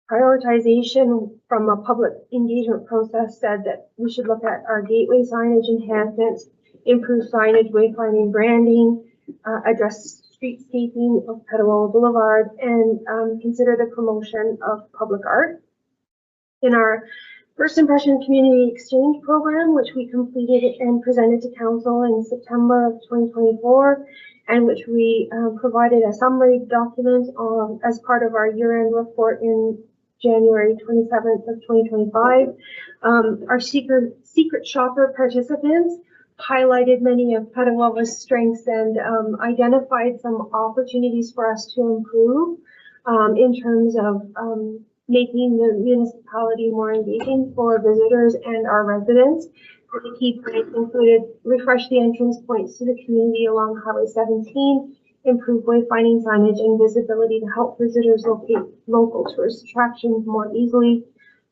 F: Prioritization from a public engagement process said that we should look at our gateway signage enhancements, improve signage, wayfinding, branding, address streetscaping of Petawawa Boulevard, and consider the promotion of public art. In our First Impression Community Exchange Program, which we completed and presented to council in September of 2024, and which we provided a summary document as part of our year-end report in January 27th of 2025. Our secret shopper participants highlighted many of Petawawa's strengths and identified some opportunities for us to improve in terms of making the municipality more engaging for visitors and our residents. The key points included refresh the entrance points to the community along Highway 17, improve wayfinding signage and visibility to help visitors locate local tourist attractions more easily,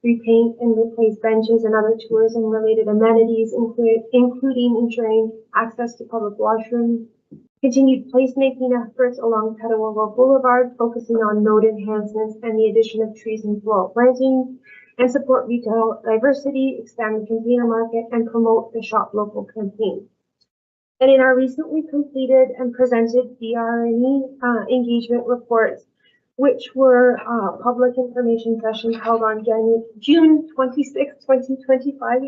F: repaint and replace benches and other tourism related amenities, including ensuring access to public washrooms, continued placemaking efforts along Petawawa Boulevard, focusing on node enhancements and the addition of trees and floral plantings, and support retail diversity, expand the container market, and promote the Shop Local campaign. And in our recently completed and presented DRE engagement reports, which were public information sessions held on June 26, 2025,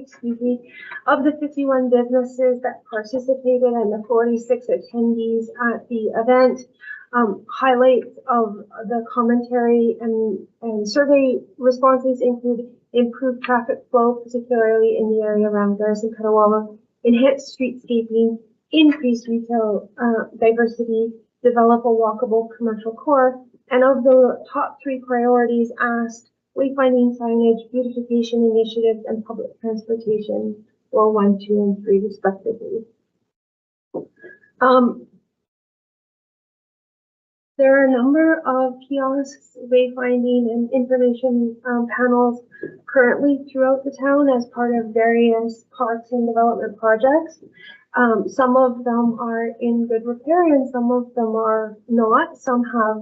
F: of the 51 businesses that participated and the 46 attendees at the event, highlights of the commentary and survey responses include improved traffic flow, particularly in the area around Garrison Petawawa, enhanced streetscaping, increased retail diversity, develop a walkable commercial core, and of the top 3 priorities asked, wayfinding signage, beautification initiatives, and public transportation were 1, 2, and 3 respectively. There are a number of kiosks, wayfinding, and information panels currently throughout the town as part of various parks and development projects. Some of them are in good repair and some of them are not. Some have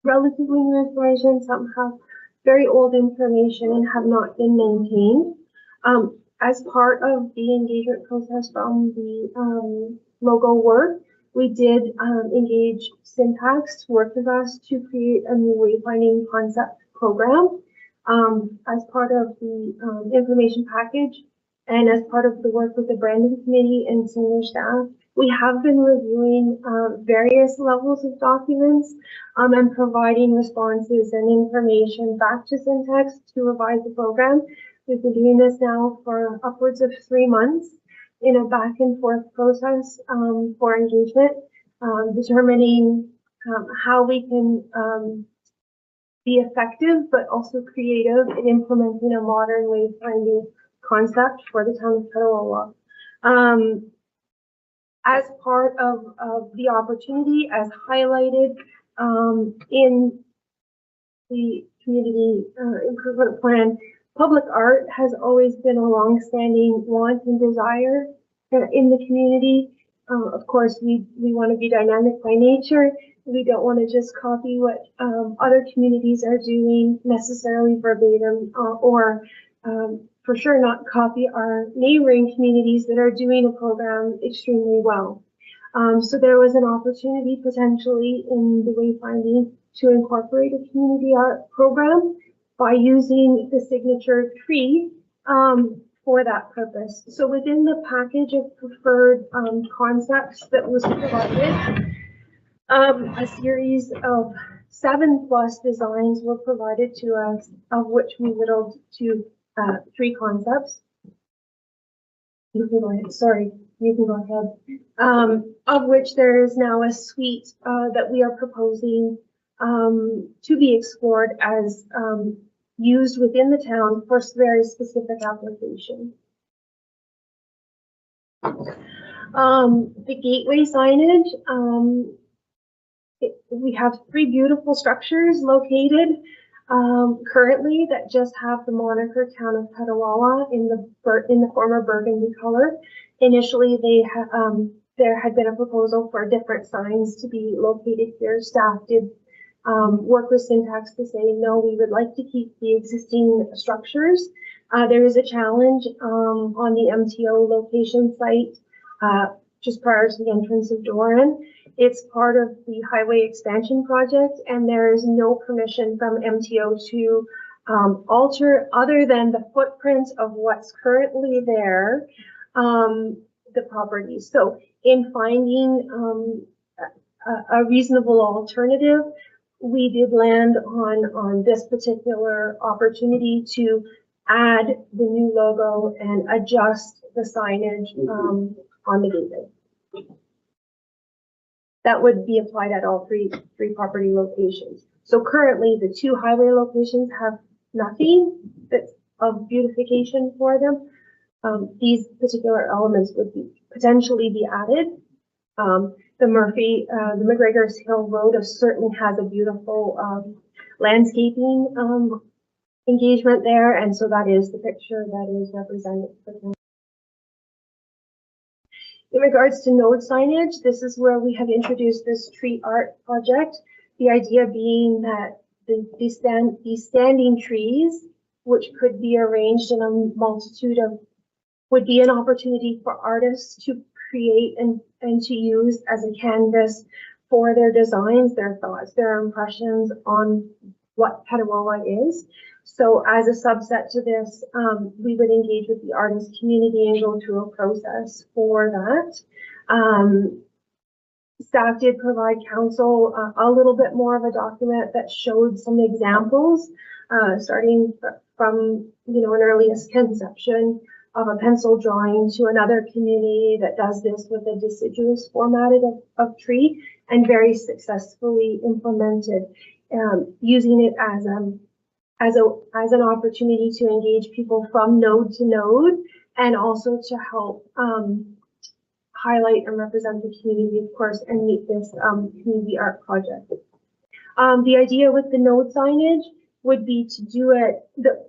F: relatively new information, some have very old information and have not been maintained. As part of the engagement process from the logo work, we did engage Syntax to work with us to create a new wayfinding concept program as part of the information package and as part of the work with the branding committee and senior staff. We have been reviewing various levels of documents and providing responses and information back to Syntax to revise the program. We've been doing this now for upwards of 3 months in a back and forth process for engagement, determining how we can be effective but also creative in implementing a modern wayfinding concept for the town of Petawawa. As part of the opportunity, as highlighted in the community improvement plan, public art has always been a long-standing want and desire in the community. Of course, we want to be dynamic by nature. We don't want to just copy what other communities are doing necessarily verbatim, or for sure not copy our neighboring communities that are doing a program extremely well. So there was an opportunity potentially in the wayfinding to incorporate a community art program by using the signature tree for that purpose. So within the package of preferred concepts that was provided, a series of 7+ designs were provided to us, of which we whittled to 3 concepts. You can go ahead. Sorry, you can go ahead. Of which there is now a suite that we are proposing to be explored as used within the town for very specific application. The gateway signage, we have 3 beautiful structures located currently that just have the moniker Town of Petawawa in the former burgundy color. Initially, there had been a proposal for different signs to be located here. Staff did work with Syntax to say, no, we would like to keep the existing structures. There is a challenge on the MTO location site just prior to the entrance of Doran. It's part of the highway expansion project, and there is no permission from MTO to alter other than the footprint of what's currently there, the property. So in finding a reasonable alternative, we did land on this particular opportunity to add the new logo and adjust the signage on the gateway. That would be applied at all three property locations. So currently the 2 highway locations have nothing that's of beautification for them. These particular elements would potentially be added. The McGregor's Hill Road certainly has a beautiful landscaping engagement there, and so that is the picture that is represented. In regards to node signage, this is where we have introduced this tree art project. The idea being that these standing trees, which could be arranged in a multitude of, would be an opportunity for artists to create and to use as a canvas for their designs, their thoughts, their impressions on what Petawawa is. So as a subset to this, we would engage with the artist community and go through a process for that. Staff did provide council a little bit more of a document that showed some examples, starting from an earliest conception of a pencil drawing to another community that does this with a deciduous formatted of tree and very successfully implemented, using it as an opportunity to engage people from node to node and also to help highlight and represent the community, of course, and meet this community art project. The idea with the node signage would be to do it,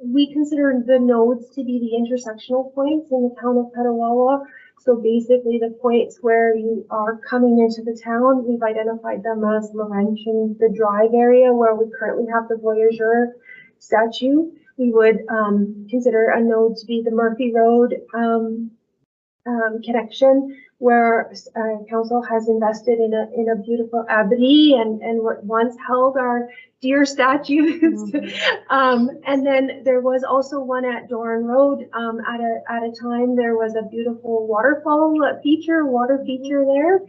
F: we consider the nodes to be the intersectional points in the town of Petawawa. So basically the points where you are coming into the town, we've identified them as Laurentian, the drive area where we currently have the Voyageur statue. We would consider a node to be the Murphy Road connection, where council has invested in a beautiful abri and what once held our deer statues. And then there was also one at Doran Road. At a time, there was a beautiful waterfall water feature there.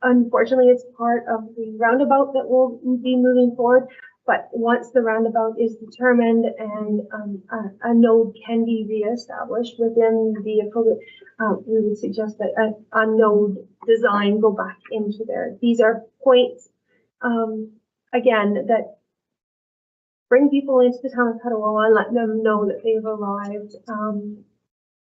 F: Unfortunately, it's part of the roundabout that will be moving forward. But once the roundabout is determined and a node can be reestablished within the vehicle, we would suggest that a node design go back into there. These are points, again, that bring people into the town of Petawawa and let them know that they've arrived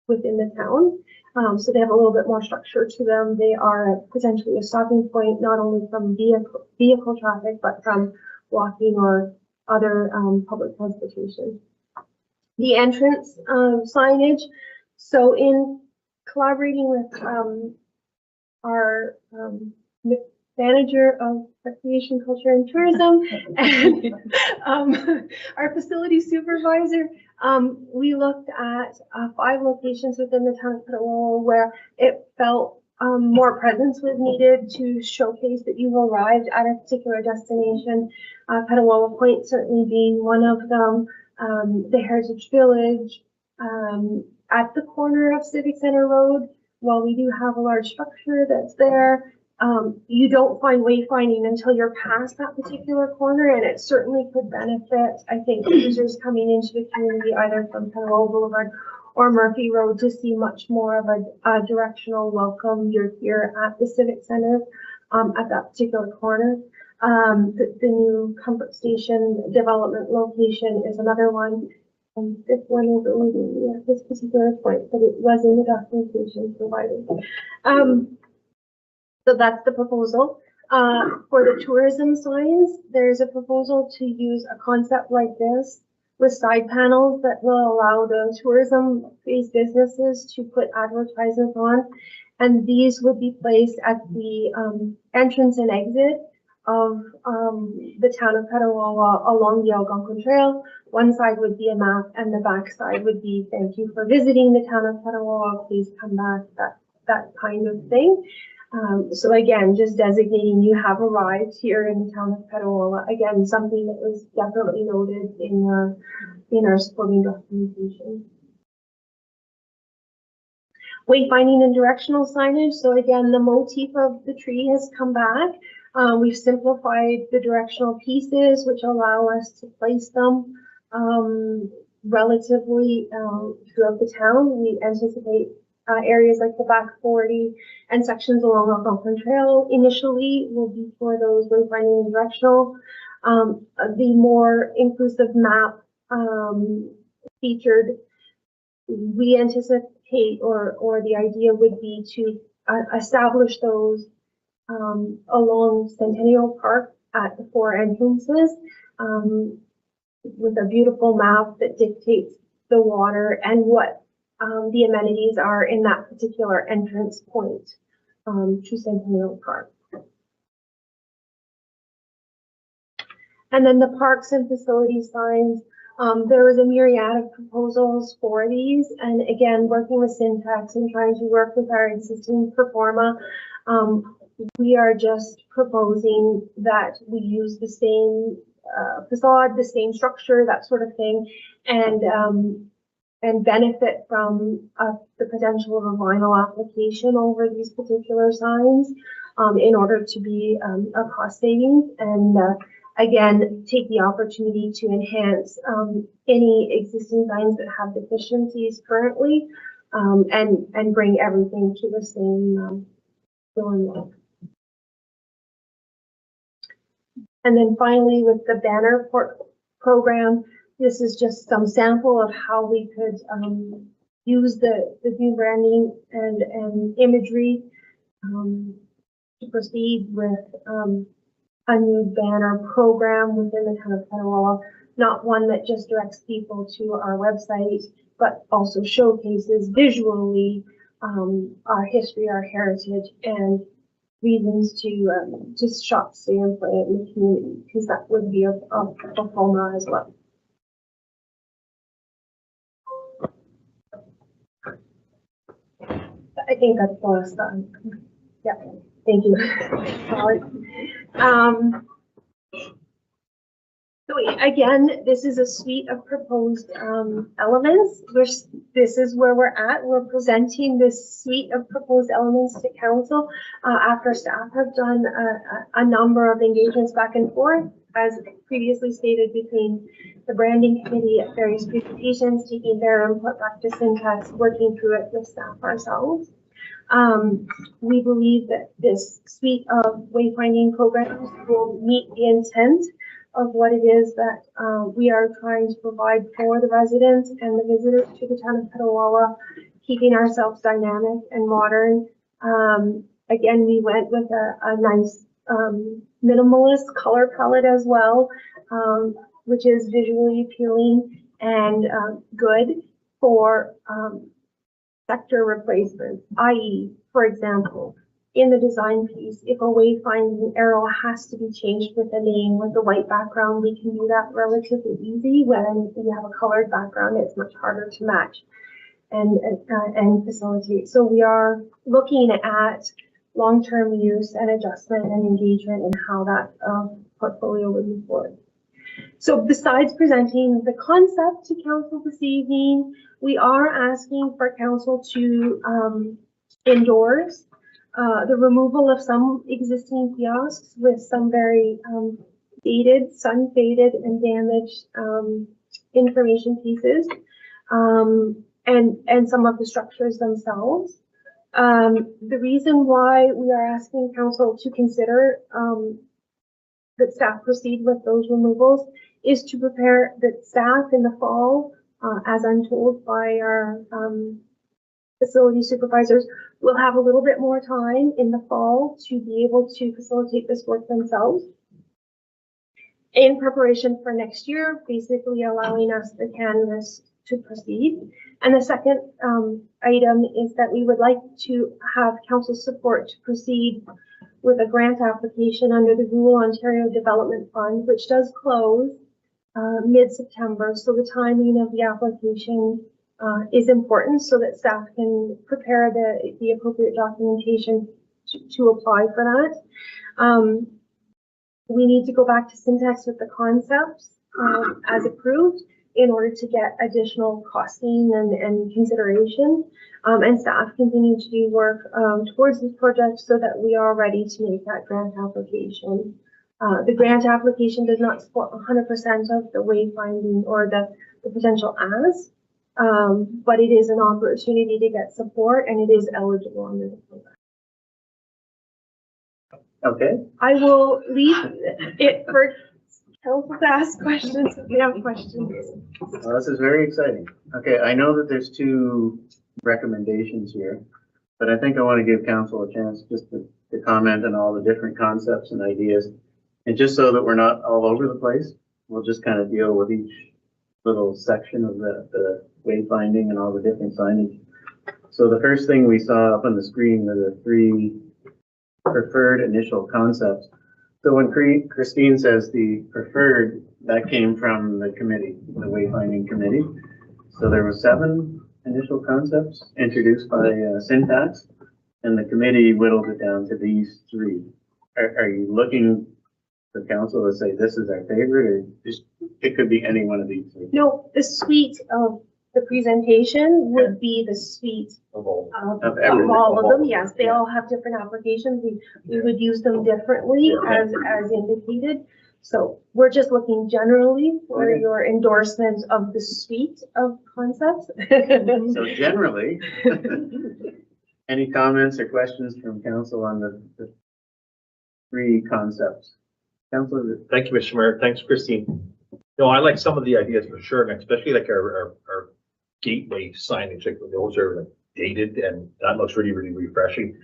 F: within the town. So they have a little bit more structure to them. They are potentially a stopping point, not only from vehicle traffic, but from walking or other public transportation. The entrance signage. So in collaborating with our manager of recreation, culture, and tourism and our facility supervisor, we looked at 5 locations within the town of Petawawa where it felt more presence was needed to showcase that you've arrived at a particular destination. Petawawa Point certainly being one of them. The Heritage Village, at the corner of Civic Center Road, while we do have a large structure that's there, you don't find wayfinding until you're past that particular corner, and it certainly could benefit, I think, users coming into the community either from Petawawa Boulevard or Murphy Road to see much more of a directional welcome. You're here at the Civic Center at that particular corner. The new Comfort Station development location is another one. And this one is only at this particular point, but it was in the documentation provided. So that's the proposal. For the tourism signs, there's a proposal to use a concept like this with side panels that will allow the tourism-based businesses to put advertisements on. And these would be placed at the entrance and exit of the town of Petawawa along the Algonquin Trail. One side would be a map and the back side would be thank you for visiting the town of Petawawa, please come back, that kind of thing. So again, just designating you have arrived here in the town of Petawawa. Again, something that was definitely noted in our supporting documentation. Wayfinding and directional signage. So again, the motif of the tree has come back. We've simplified the directional pieces, which allow us to place them relatively throughout the town. We anticipate areas like the back 40 and sections along Algonquin Trail initially will be for those wayfinding and directional. The more inclusive map featured, we anticipate or the idea would be to establish those along Centennial Park at the 4 entrances with a beautiful map that dictates the water and what the amenities are in that particular entrance point to Centennial Park. And then the parks and facilities signs, there was a myriad of proposals for these, and again, working with Syntax and trying to work with our existing performa, we are just proposing that we use the same facade, the same structure, that sort of thing, and benefit from the potential of a vinyl application over these particular signs in order to be a cost savings, and again, take the opportunity to enhance any existing signs that have deficiencies currently and bring everything to the same look. And then finally, with the banner program, this is just some sample of how we could use the new branding and imagery to proceed with a new banner program within the town of Petawawa, not one that just directs people to our website, but also showcases visually our history, our heritage, and reasons to shop, stay, and play in the community, because that would be a FOMA as well. I think that's the last time. Yeah, thank you. So again, this is a suite of proposed elements. This is where we're at. We're presenting this suite of proposed elements to council after staff have done a number of engagements back and forth, as previously stated, between the branding committee at various presentations, taking their input back to syntax, working through it with staff ourselves. We believe that this suite of wayfinding programs will meet the intent of what it is that we are trying to provide for the residents and the visitors to the town of Petawawa, keeping ourselves dynamic and modern. Again, we went with a nice minimalist color palette as well, which is visually appealing and good for sector replacements, i.e., for example, in the design piece, if a wayfinding arrow has to be changed with a name with a white background, we can do that relatively easy. When you have a colored background, it's much harder to match and facilitate. So we are looking at long-term use and adjustment and engagement and how that portfolio would move forward. So besides presenting the concept to council this evening, we are asking for council to endorse the removal of some existing kiosks with some very dated, sun-faded, and damaged information pieces, and some of the structures themselves. The reason why we are asking council to consider that staff proceed with those removals is to prepare that staff in the fall, as I'm told by our facility supervisors, will have a little bit more time in the fall to be able to facilitate this work themselves in preparation for next year, basically allowing us the canvas to proceed. And the second item is that we would like to have council support to proceed with a grant application under the Rural Ontario Development Fund, which does close mid-September. So the timing of the application is important so that staff can prepare the appropriate documentation to apply for that. We need to go back to syntax with the concepts as approved in order to get additional costing and consideration. And staff continue to do work towards this project so that we are ready to make that grant application. The grant application does not support 100% of the wayfinding or the potential ask, but it is an opportunity to get support, and it is eligible under the program.
A: Okay.
F: I will leave it for council to ask questions if you have questions.
A: Well, this is very exciting. Okay, I know that there's two recommendations here, but I think I want to give council a chance just to comment on all the different concepts and ideas. And just so that we're not all over the place, we'll just kind of deal with each little section of the wayfinding and all the different signage. So the first thing we saw up on the screen were the three preferred initial concepts. So when Christine says the preferred, that came from the committee, the wayfinding committee. So there were 7 initial concepts introduced by syntax, and the committee whittled it down to these 3. Are you looking for council to say this is our favorite, or just it could be any one of these 3?
F: No, the suite of the presentation would be the suite of all of them. Yes, they all have different applications. We would use them differently as indicated. So we're just looking generally for your endorsement of the suite of concepts.
A: So generally, any comments or questions from council on the 3 concepts? Councilor.
G: Thank you, Mr. Mayor. Thanks, Christine. No, I like some of the ideas for sure, and especially like our gateway signage, like those are like dated, and that looks really, really refreshing.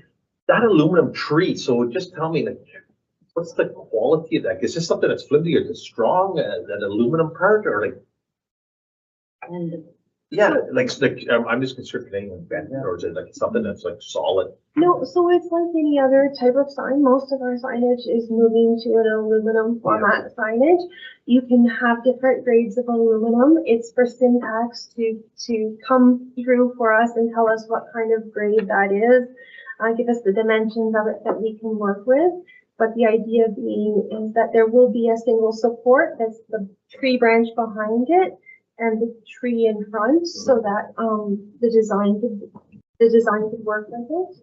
G: That aluminum tree, so just tell me, like, what's the quality of that? Is this something that's flimsy or is it strong, that aluminum part or like?
D: And
G: Yeah, I'm just concerned with anyone bend that, or is it like something that's like solid?
F: No, so it's like any other type of sign. Most of our signage is moving to an aluminum format signage. You can have different grades of aluminum. It's for syntax to come through for us and tell us what kind of grade that is. Give us the dimensions of it that we can work with. But the idea being is that there will be a single support that's the tree branch behind it and the tree in front, so that the design could work with it.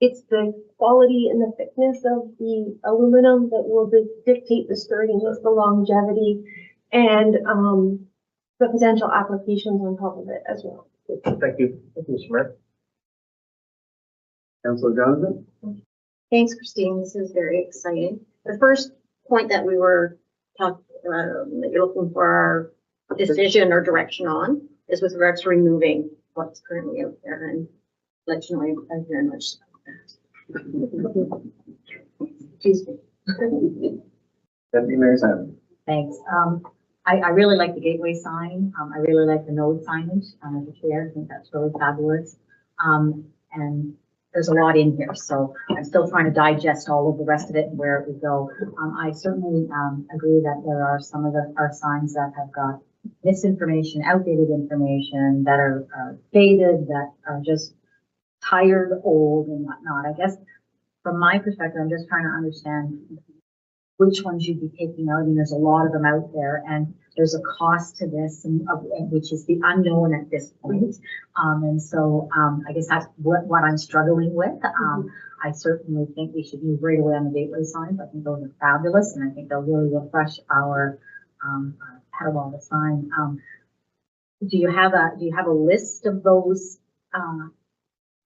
F: It's the quality and the thickness of the aluminum that will dictate the sturdiness, the longevity, and the potential applications on top of it as well.
G: Thank you, Mr. Mayor.
A: Councilor Jonathan?
H: Thanks, Christine. This is very exciting. The first point that we were talking, that you're looking for our decision or direction on is with regards to removing what's currently out there, and let you know I very much. Excuse me.
A: Deputy Mayor Simon?
D: thanks. I really like the gateway sign. I really like the node signage, the chair. I think that's really fabulous. And there's a lot in here, so I'm still trying to digest all of the rest of it and where it would go. I certainly agree that there are some of our signs that have got misinformation, outdated information, that are faded, that are just tired, old, and whatnot. I guess from my perspective, I'm just trying to understand which ones you'd be taking out. I mean, there's a lot of them out there, and there's a cost to this, and which is the unknown at this point. And so I guess that's what I'm struggling with. I certainly think we should move right away on the gateway signs. I think those are fabulous, and I think they'll really refresh our Petawawa sign. Do you have a list of those?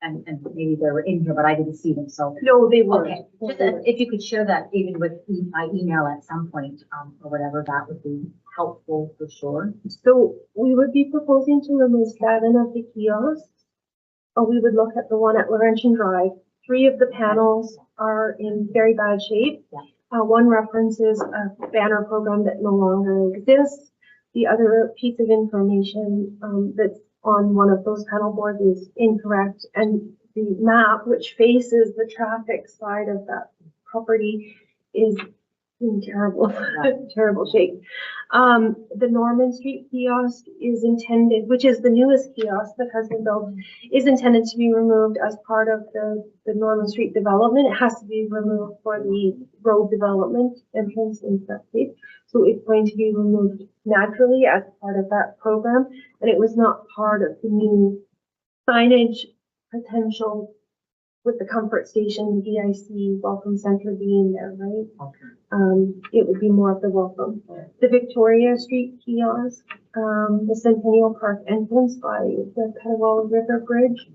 D: And maybe they were in here, but I didn't see them. So
F: No, they were.
D: okay, just if you could share that even with my email at some point, or whatever, that would be helpful for sure.
F: So we would be proposing to remove 7 of the kiosks. Or we would look at the one at Laurentian Drive. 3 of the panels are in very bad shape.
D: Yeah.
F: One references a banner program that no longer exists. The other piece of information that's on one of those panel boards is incorrect, and the map, which faces the traffic side of that property, is in terrible, terrible shape. The Norman Street kiosk is intended, which is the newest kiosk that has been built, is intended to be removed as part of the Norman Street development. It has to be removed for the road development entrance in that case. So it's going to be removed naturally as part of that program, and it was not part of the new signage potential with the comfort station, the DIC welcome center being there, right?
D: Okay.
F: It would be more of the welcome. The Victoria Street kiosk, the Centennial Park entrance by the Petawawa River Bridge.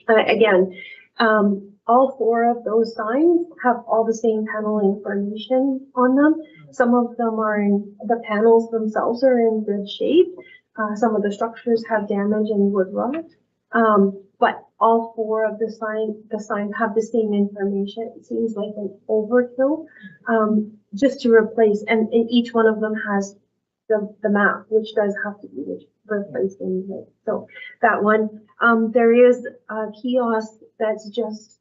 F: Again, all 4 of those signs have all the same panel information on them. Some of them are the panels themselves are in good shape. Some of the structures have damage and wood rot. But all 4 of the signs have the same information. It seems like an overkill, just to replace, and each one of them has the map, which does have to be replaced anyway. So that one, there is a kiosk that's just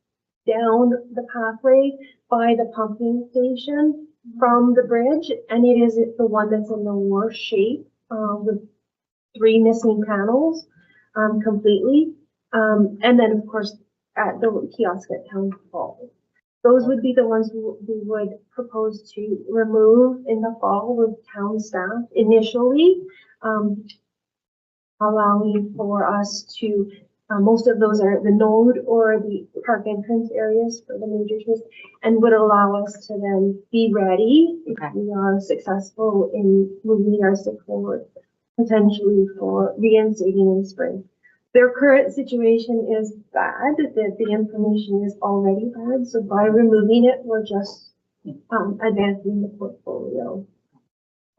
F: down the pathway by the pumping station from the bridge, and it is the one that's in the worst shape, with 3 missing panels, completely. And then of course at the kiosk at Town Hall. Those would be the ones we would propose to remove in the fall with town staff initially, allowing for us to, most of those are the node or the park entrance areas for the major tours, and would allow us to then be ready if we are successful in moving our stick forward, potentially for reinstating in spring. Their current situation is bad, that the information is already bad, so by removing it, we're just advancing the portfolio.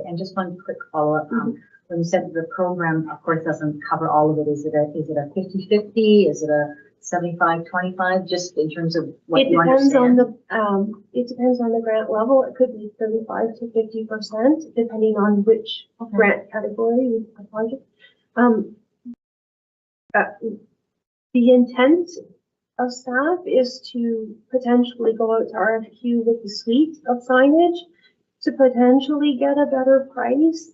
D: And just one quick follow-up. When you said the program, of course, doesn't cover all of it, is it a 50-50? Is it a 75-25, just in terms of what
F: It
D: you
F: depends on
D: understand?
F: it depends on the grant level. It could be 35 to 50%, depending on which
D: Okay.
F: grant category you apply to. The intent of staff is to potentially go out to RFQ with the suite of signage to potentially get a better price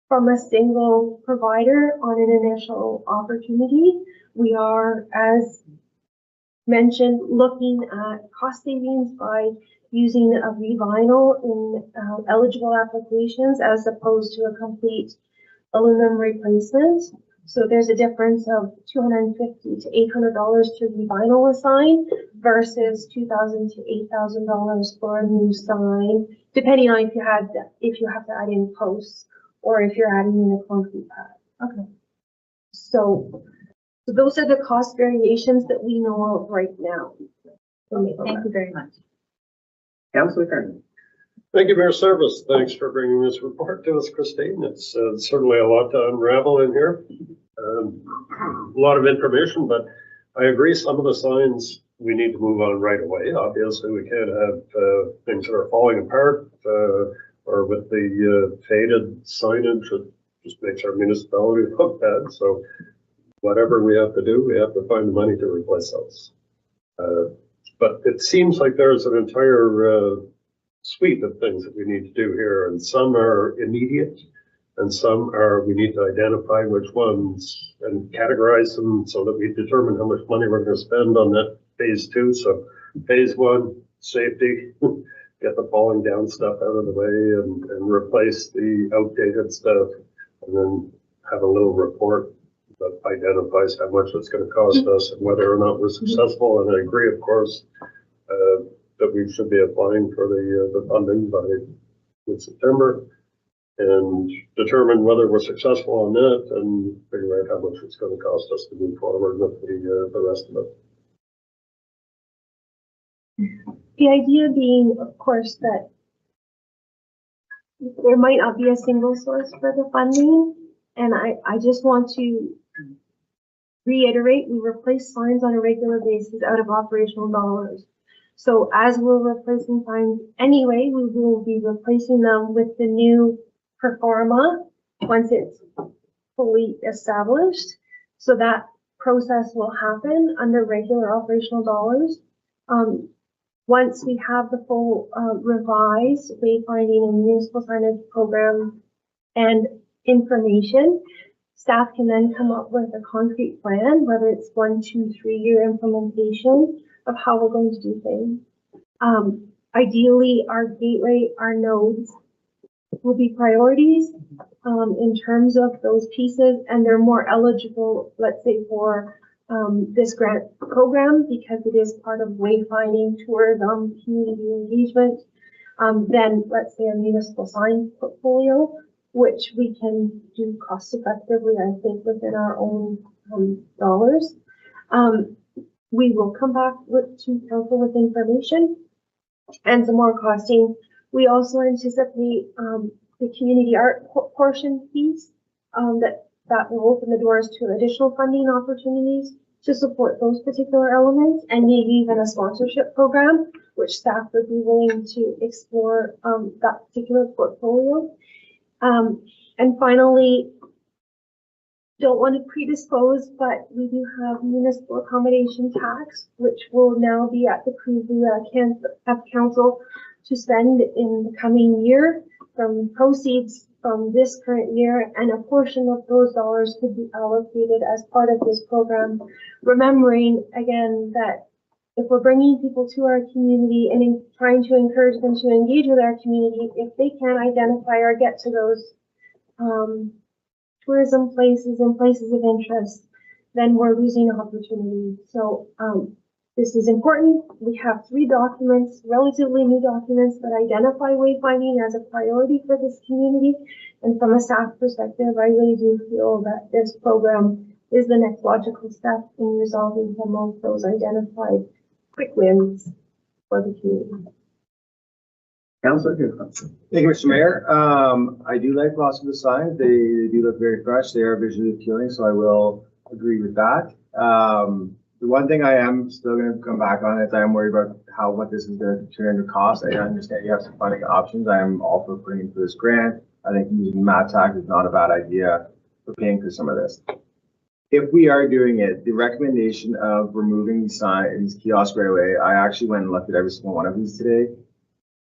F: from a single provider on an initial opportunity. We are, as mentioned, looking at cost savings by using a revinyl in eligible applications as opposed to a complete aluminum replacement. So there's a difference of $250 to $800 to revinyl a sign versus $2,000 to $8,000 for a new sign, depending on if you have to add in posts or if you're adding in a concrete pad. Okay. So those are the cost variations that we know of right now.
D: Thank you very much.
A: Councillor Kernan.
B: Thank you, Mayor Service. Thanks for bringing this report to us, Christine. It's certainly a lot to unravel in here. A lot of information, but I agree some of the signs we need to move on right away. Obviously, we can't have things that are falling apart or with the faded signage. It just makes our municipality look bad. So whatever we have to do, we have to find the money to replace those. But it seems like there's an entire suite of things that we need to do here, and some are immediate, and some are we need to identify which ones and categorize them so that we determine how much money we're going to spend on that phase 2. So phase 1, safety, get the falling down stuff out of the way and replace the outdated stuff, and then have a little report that identifies how much it's going to cost us and whether or not we're successful. And I agree, of course, that we should be applying for the funding by mid-September and determine whether we're successful on that and figure out how much it's going to cost us to move forward with the rest of it.
F: The idea being, of course, that there might not be a single source for the funding. And I just want to reiterate, we replace signs on a regular basis out of operational dollars. So as we're replacing signs anyway, we will be replacing them with the new Performa once it's fully established. So that process will happen under regular operational dollars. Once we have the full revised wayfinding and municipal signage program and information, staff can then come up with a concrete plan, whether it's 1, 2, 3 year implementation of how we're going to do things. Ideally, our gateway, our nodes will be priorities in terms of those pieces, and they're more eligible, let's say, for this grant program because it is part of wayfinding, tourism, community engagement, than, let's say, a municipal sign portfolio, which we can do cost effectively, I think, within our own dollars. We will come back to council with information and some more costing. We also anticipate the community art portion piece that will open the doors to additional funding opportunities to support those particular elements, and maybe even a sponsorship program, which staff would be willing to explore that particular portfolio. And finally, don't want to predispose, but we do have municipal accommodation tax, which will now be at the preview of council to spend in the coming year from proceeds from this current year, and a portion of those dollars could be allocated as part of this program. Remembering again that if we're bringing people to our community and trying to encourage them to engage with our community, if they can't identify or get to those tourism places and places of interest, then we're losing opportunity. So this is important. We have 3 documents, relatively new documents, that identify wayfinding as a priority for this community. And from a staff perspective, I really do feel that this program is the next logical step in resolving some of those identified quick wins for the community.
A: Councillor Dufresne.
I: Thank you, Mr. Mayor. I do like lots of the signs. They do look very fresh. They are visually appealing, so I will agree with that. The one thing I am still gonna come back on is I am worried about what this is gonna turn into cost. I understand you have some funding options. I am all for putting for this grant. I think using MATAC is not a bad idea for paying for some of this. If we are doing it, the recommendation of removing these kiosks right away, I actually went and looked at every single one of these today.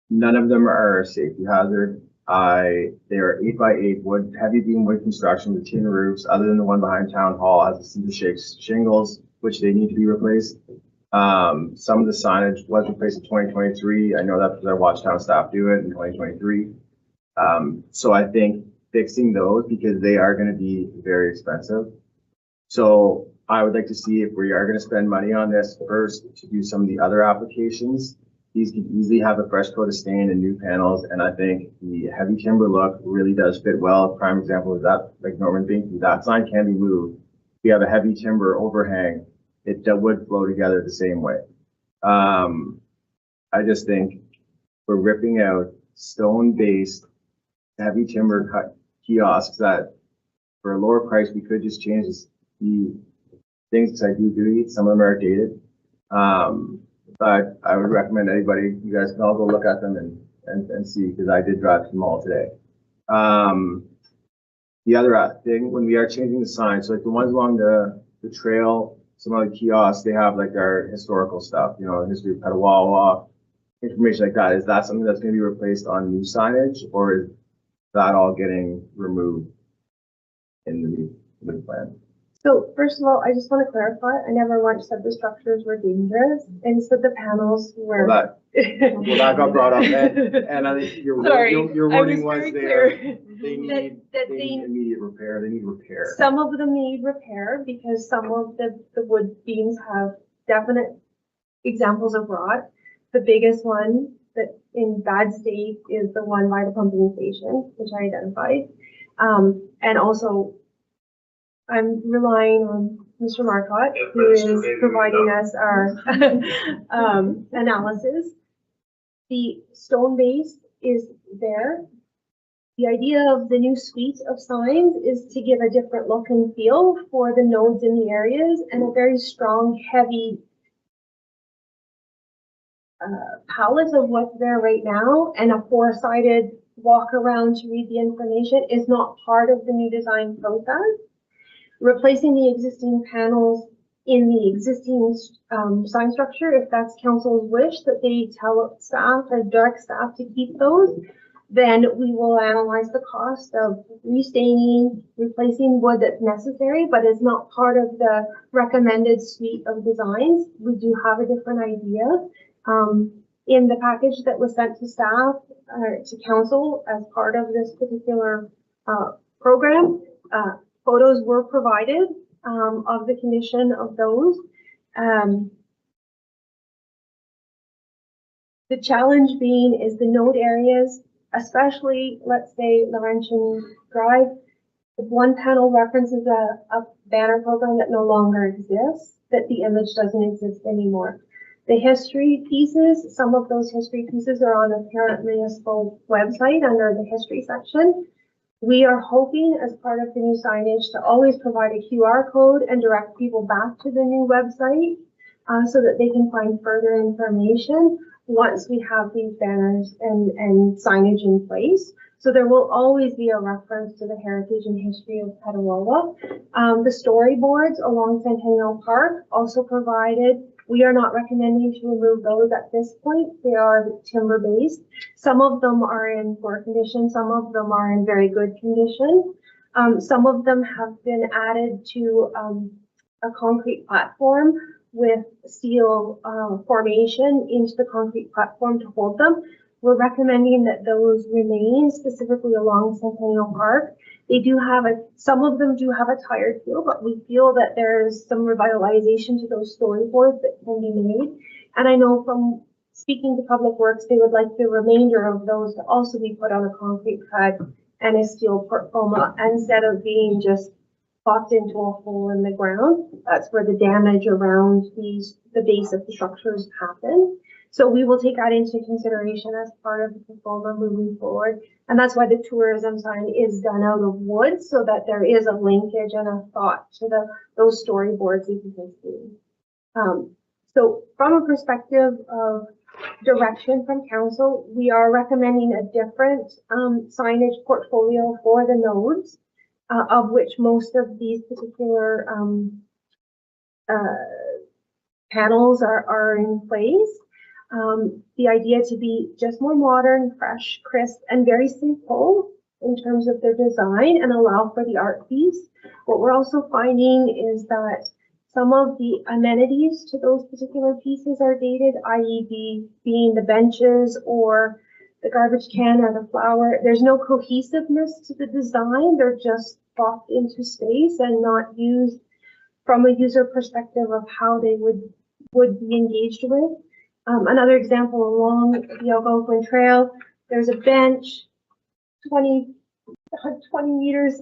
I: None of them are a safety hazard. They are 8x8 wood, heavy beam wood construction with tin roofs, other than the one behind Town Hall has a cedar shakes shingles, which they need to be replaced. Some of the signage was replaced in 2023. I know that because I watched town staff do it in 2023. So I think fixing those, because they are going to be very expensive. So I would like to see if we are going to spend money on this first to do some of the other applications. These can easily have a fresh coat of stain and new panels, and I think the heavy timber look really does fit well. Prime example is that, like Norman Binkley, that sign can be moved. We have a heavy timber overhang, it would flow together the same way. I just think we're ripping out stone-based heavy timber cut kiosks that for a lower price, we could just change the things, because I do eat. Some of them are dated. But I would recommend anybody, you guys can all go look at them and see, because I did drive to the mall today. The other thing, when we are changing the signs, so like the ones along the trail, some of the kiosks, they have like our historical stuff, you know, history of Petawawa, information like that. Is that something that's going to be replaced on new signage, or is that all getting removed in the new plan?
F: So first of all, I just want to clarify, I never once said the structures were dangerous, and said the panels were.
I: Well, that got brought up, and I think your wording was they need immediate repair. They need repair.
F: Some of them need repair because some of the wood beams have definite examples of rot. The biggest one that in bad state is the one by the pumping station, which I identified. And also I'm relying on Mr. Marcotte, who is providing us our analysis. The stone base is there. The idea of the new suite of signs is to give a different look and feel for the nodes in the areas, and a very strong, heavy palette of what's there right now, and a four-sided walk around to read the information is not part of the new design process. Replacing the existing panels in the existing sign structure, if that's council's wish that they tell staff or direct staff to keep those, then we will analyze the cost of restaining, replacing wood that's necessary, but is not part of the recommended suite of designs. We do have a different idea. In the package that was sent to staff, to council as part of this particular program, photos were provided of the condition of those. The challenge being is the node areas, especially, let's say, Laurentian Drive. If one panel references a banner program that no longer exists, that the image doesn't exist anymore. The history pieces, some of those history pieces are on the parent municipal website under the history section. We are hoping, as part of the new signage, to always provide a QR code and direct people back to the new website so that they can find further information once we have these banners and signage in place. So there will always be a reference to the heritage and history of Petawawa. The storyboards along Centennial Park also provided. We are not recommending to remove those at this point. They are timber-based. Some of them are in poor condition. Some of them are in very good condition. Some of them have been added to a concrete platform with steel formation into the concrete platform to hold them. We're recommending that those remain, specifically along Centennial Park. They do have some of them do have a tired feel, but we feel that there's some revitalization to those storyboards that can be made. And I know from speaking to Public Works, they would like the remainder of those to also be put on a concrete pad and a steel portfolio instead of being just popped into a hole in the ground. That's where the damage around the base of the structures happen. So we will take that into consideration as part of the proposal moving forward. And that's why the tourism sign is done out of wood, so that there is a linkage and a thought to those storyboards that you can see. So from a perspective of direction from council, we are recommending a different signage portfolio for the nodes, of which most of these particular panels are in place. The idea to be just more modern, fresh, crisp, and very simple in terms of their design and allow for the art piece. What we're also finding is that some of the amenities to those particular pieces are dated, i.e. being the benches or the garbage can or the flower. There's no cohesiveness to the design. They're just plopped into space and not used from a user perspective of how they would be engaged with. Another example along the Algonquin Trail, there's a bench, 20 meters,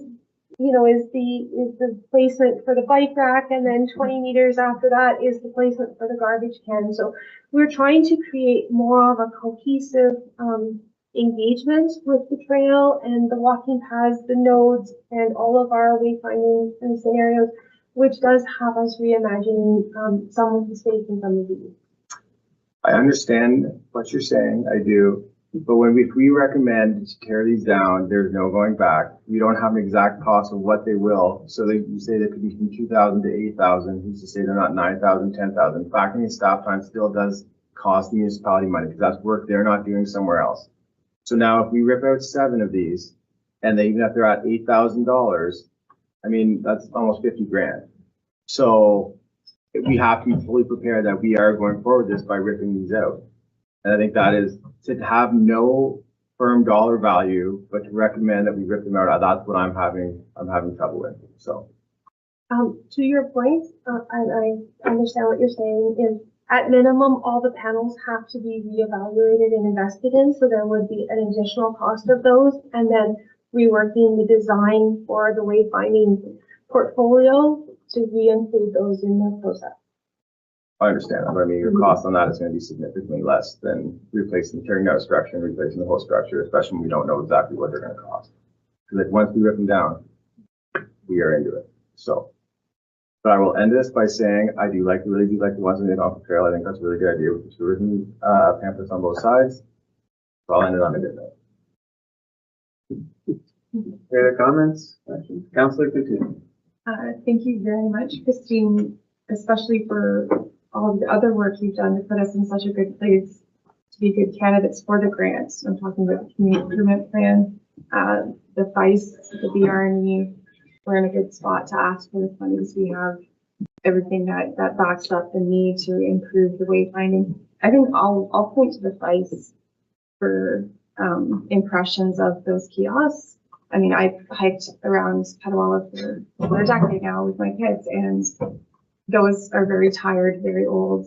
F: is the placement for the bike rack, and then 20 meters after that is the placement for the garbage can. So we're trying to create more of a cohesive engagement with the trail and the walking paths, the nodes, and all of our wayfinding and scenarios, which does have us reimagining some of the space and some of these.
I: I understand what you're saying, I do, but if we recommend to tear these down, there's no going back. We don't have an exact cost of what they will, so you say they could be from 2,000 to 8,000, who's to say they're not 9,000, 10,000. Factoring in staff time still does cost the municipality money, because that's work they're not doing somewhere else. So now if we rip out 7 of these, and even if they're at $8,000, I mean, that's almost 50 grand. So we have to be fully prepared that we are going forward this by ripping these out. And I think that is to have no firm dollar value, but to recommend that we rip them out. That's what I'm having trouble with. So,
F: to your point, and I understand what you're saying is at minimum, all the panels have to be reevaluated and invested in. So there would be an additional cost of those, and then reworking the design for the wayfinding portfolio to re-include those in the process.
I: I understand that, but I mean, your cost on that is going to be significantly less than tearing down a structure and replacing the whole structure, especially when we don't know exactly what they're going to cost. Because like once we rip them down, we are into it. So, but I will end this by saying I really do like the ones in the Algonquin Trail. I think that's a really good idea with the tourism pamphlets on both sides. So I'll end it on a good note.
A: Any other comments? Questions? Councillor Coutu.
J: Thank you very much, Christine, especially for all of the other work you've done to put us in such a good place to be good candidates for the grants. I'm talking about the community improvement plan, the FICE, the BRNE. We're in a good spot to ask for the funds. We have everything that backs up the need to improve the wayfinding. I think I'll point to the FICE for impressions of those kiosks. I mean, I've hiked around Petawawa for a decade now with my kids, and those are very tired, very old.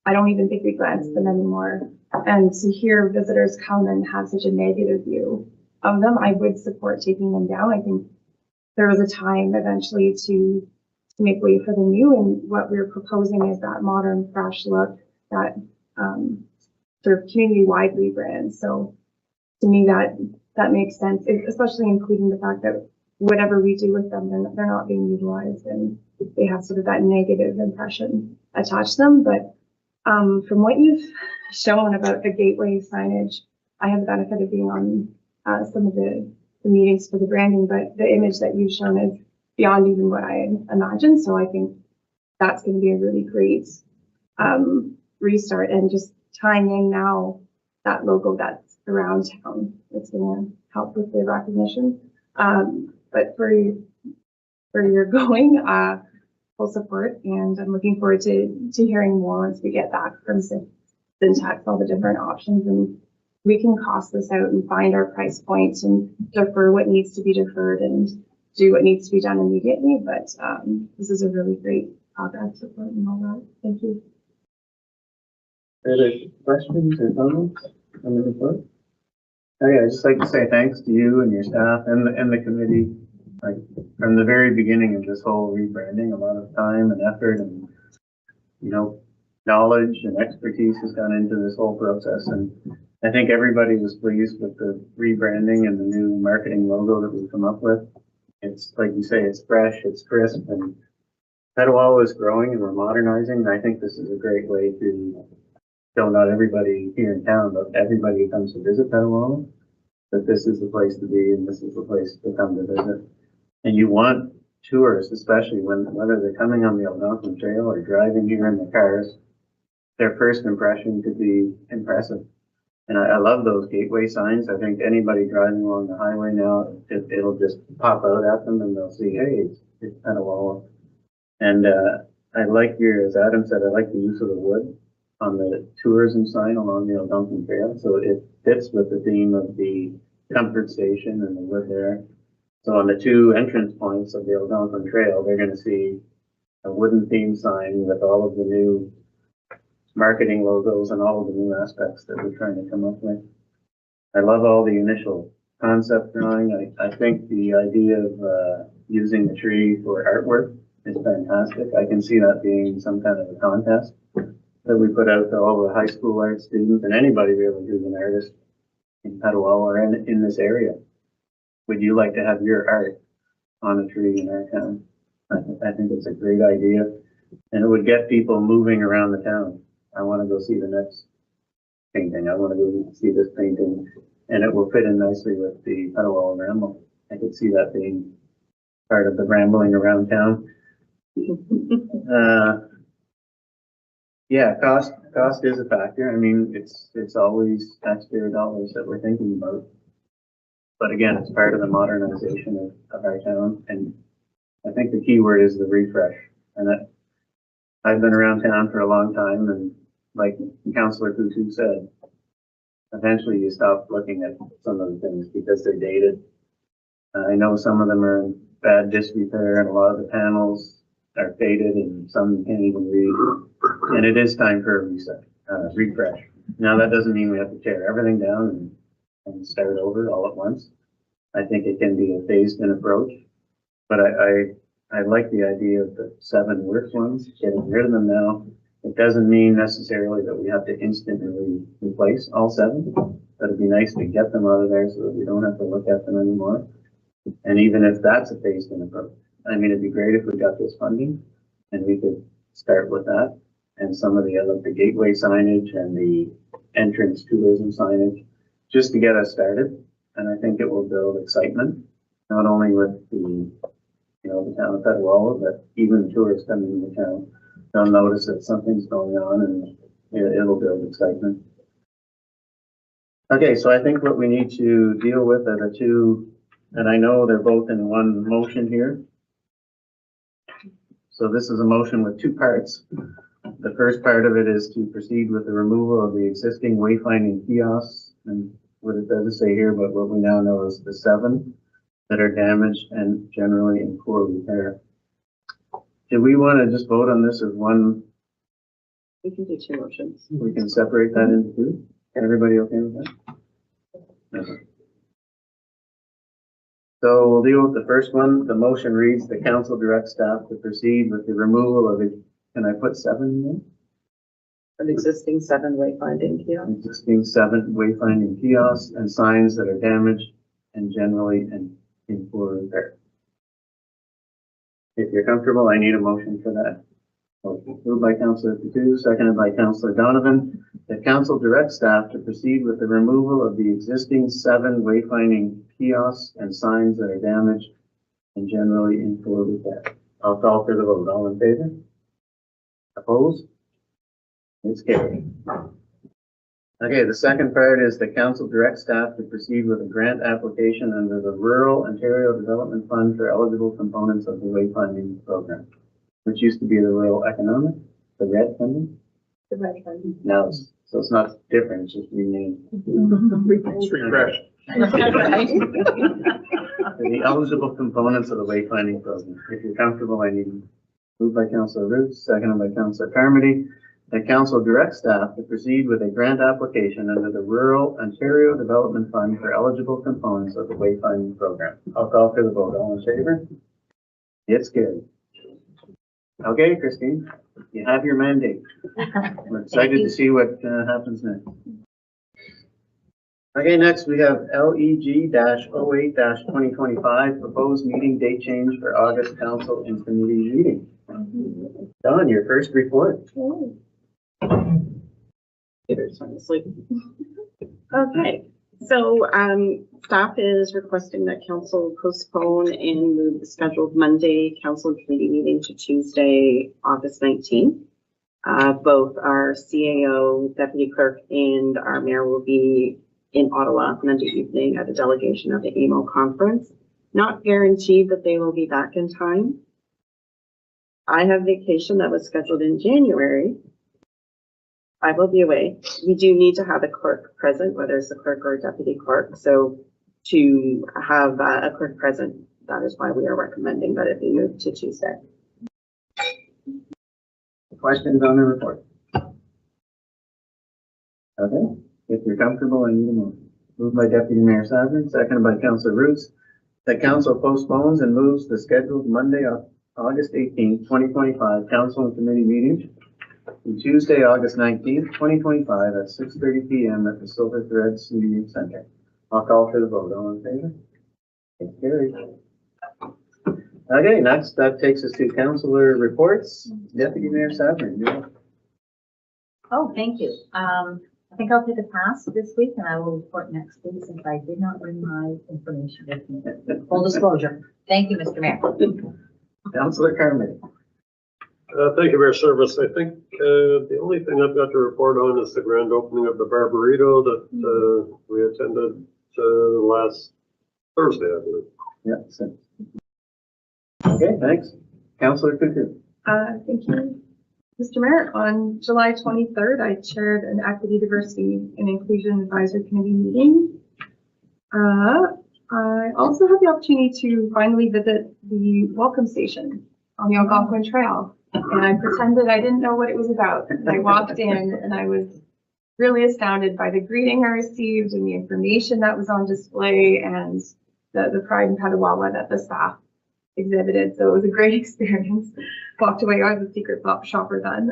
J: I don't even think we glance at them anymore. And to hear visitors come and have such a negative view of them, I would support taking them down. I think there was a time eventually to make way for the new, and what we're proposing is that modern, fresh look, that sort of community-wide rebrand. So to me, that makes sense, especially including the fact that whatever we do with them, they're not being utilized and they have sort of that negative impression attached to them. But from what you've shown about the gateway signage, I have the benefit of being on some of the meetings for the branding, but the image that you've shown is beyond even what I imagined. So I think that's going to be a really great restart, and just tying in now that logo that's around town. It's going to help with the recognition. But for your going, full support, and I'm looking forward to hearing more once we get back from Syntax, all the different options, and we can cost this out and find our price points and defer what needs to be deferred and do what needs to be done immediately. But this is a really great progress support and all that. Thank you.
A: Any questions or comments on the report? Okay, I'd just like to say thanks to you and your staff and the committee. Like from the very beginning of this whole rebranding, a lot of time and effort and knowledge and expertise has gone into this whole process, and I think everybody was pleased with the rebranding and the new marketing logo that we've come up with. It's like you say, it's fresh, it's crisp, and Petawawa is growing and we're modernizing, and I think this is a great way to show not everybody here in town, but everybody who comes to visit Petawawa, that this is the place to be and this is the place to come to visit. And you want tourists, especially whether they're coming on the Algonquin Trail or driving here in the cars, their first impression could be impressive. And I love those gateway signs. I think anybody driving along the highway now, it'll just pop out at them and they'll see, hey, it's Petawawa. And I like as Adam said, I like the use of the wood on the tourism sign along the Algonquin Trail. So it fits with the theme of the comfort station and the wood there. So on the two entrance points of the Algonquin Trail, they're going to see a wooden theme sign with all of the new marketing logos and all of the new aspects that we're trying to come up with. I love all the initial concept drawing. I think the idea of using the tree for artwork is fantastic. I can see that being some kind of a contest that we put out to all the high school art students and anybody really who's an artist in Petawawa or in this area. Would you like to have your art on a tree in our town? I think it's a great idea, and it would get people moving around the town. I want to go see the next painting. I want to go see this painting, and it will fit in nicely with the Petawawa Ramble. I could see that being part of the rambling around town. Yeah, cost is a factor. I mean, it's always taxpayer dollars that we're thinking about. But again, it's part of the modernization of our town, and I think the key word is the refresh. And I've been around town for a long time, and like Councillor Coutu said, eventually you stop looking at some of the things because they're dated. I know some of them are in bad disrepair, and a lot of the panels are faded, and some you can't even read. And it is time for a refresh. Now that doesn't mean we have to tear everything down and start over all at once. I think it can be a phased-in approach, but I like the idea of the 7 worst ones, getting rid of them now. It doesn't mean necessarily that we have to instantly replace all 7, but it'd be nice to get them out of there so that we don't have to look at them anymore. And even if that's a phased-in approach, I mean, it'd be great if we got this funding and we could start with that and some of the gateway signage and the entrance tourism signage, just to get us started. And I think it will build excitement, not only with the town of Petawawa, but even the tourists coming into town. They'll notice that something's going on and it'll build excitement. Okay, so I think what we need to deal with are the two, and I know they're both in one motion here. So this is a motion with 2 parts. The first part of it is to proceed with the removal of the existing wayfinding kiosks, and what it doesn't say here, but what we now know is the 7 that are damaged and generally in poor repair. Do we want to just vote on this as one?
E: We can do 2 motions.
A: We can separate that into 2? Everybody okay with that? Okay. So we'll deal with the first one. The motion reads, the council directs staff to proceed with the removal of it. Can I put 7 in there?
E: An existing 7 wayfinding kiosks.
A: Existing 7 wayfinding kiosks and signs that are damaged and generally in poor repair. If you're comfortable, I need a motion for that. Motion moved by Councillor Coutu, seconded by Councillor Donovan. The council directs staff to proceed with the removal of the existing 7 wayfinding kiosks and signs that are damaged and generally in poor repair. I'll call for the vote. All in favor? Opposed? It's carried. Okay, the second part is the council directs staff to proceed with a grant application under the Rural Ontario Development Fund for eligible components of the wayfinding program, which used to be the Rural Economic, the red funding.
H: The red funding.
A: Now, so it's not different, it's just renamed.
C: It's refreshed.
A: The eligible components of the wayfinding program. If you're comfortable, I need moved by Councillor Root, seconded by Councillor Carmody. The council directs staff to proceed with a grant application under the Rural Ontario Development Fund for eligible components of the wayfinding program. I'll call for the vote. All in favor? It's carried. Okay, Christine, you have your mandate. We're excited to see what happens next. Okay, next we have LEG-08-2025, proposed meeting date change for August council and committee meeting. Don, your first report.
E: Okay, so, staff is requesting that council postpone and move the scheduled Monday council committee meeting to Tuesday, August 19th. Both our CAO, deputy clerk, and our mayor will be in Ottawa Monday evening at a delegation of the AMO conference. Not guaranteed that they will be back in time. I have vacation that was scheduled in January. I will be away. We do need to have a clerk present, whether it's a clerk or a deputy clerk. So to have a clerk present, that is why we are recommending that it be moved to Tuesday.
A: Questions on the report? Okay, if you're comfortable, I need a motion. Moved by Deputy Mayor Savin, seconded by Councillor Roots, that council postpones and moves the scheduled Monday, August 18th, 2025 council and committee meeting to Tuesday, August 19th, 2025 at 6:30 p.m. at the Silver Threads Media Center. I'll call for the vote. All in favor? It's carried. Okay, next, that takes us to councillor reports. Deputy Mayor Savin, you're up.
D: Oh, thank you. I think I'll take a pass this week and I will report next week since I did not bring my information with me. Full disclosure. Thank you, Mr. Mayor.
A: Councillor Carmen.
B: Thank you, Mayor Service. I think the only thing I've got to report on is the grand opening of the Barbarito that we attended last Thursday, I believe.
A: Yeah. So. Okay, thanks. Councillor Cuckoo.
J: Thank you, Mr. Mayor. On July 23rd, I chaired an Equity, Diversity, and Inclusion Advisory Committee meeting. I also had the opportunity to finally visit the welcome station on the Algonquin Trail, and I pretended I didn't know what it was about. And I walked in, and I was really astounded by the greeting I received and the information that was on display and the pride and Petawawa that the staff exhibited. So it was a great experience. Walked away, I was a secret shopper then.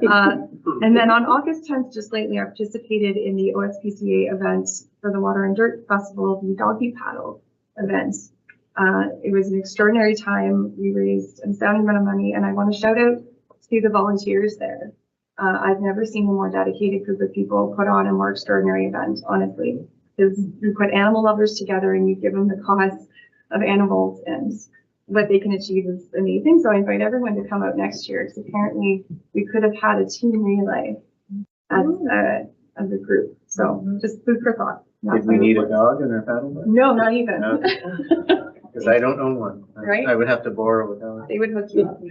J: And then on August 10th, just lately, I participated in the OSPCA event for the Water and Dirt Festival, the doggy paddle event. It was an extraordinary time. We raised an astounding amount of money, and I want to shout out to the volunteers there. I've never seen a more dedicated group of people put on a more extraordinary event, honestly. Because we put animal lovers together and you give them the cause of animals, and what they can achieve is amazing. So I invite everyone to come out next year, because apparently we could have had a team relay as a group. So just food for thought.
A: Did we need a dog in our paddle boat?
J: No, not even.
A: Because I don't own one.
J: Right?
A: I would have to borrow a dog.
J: They would hook you up.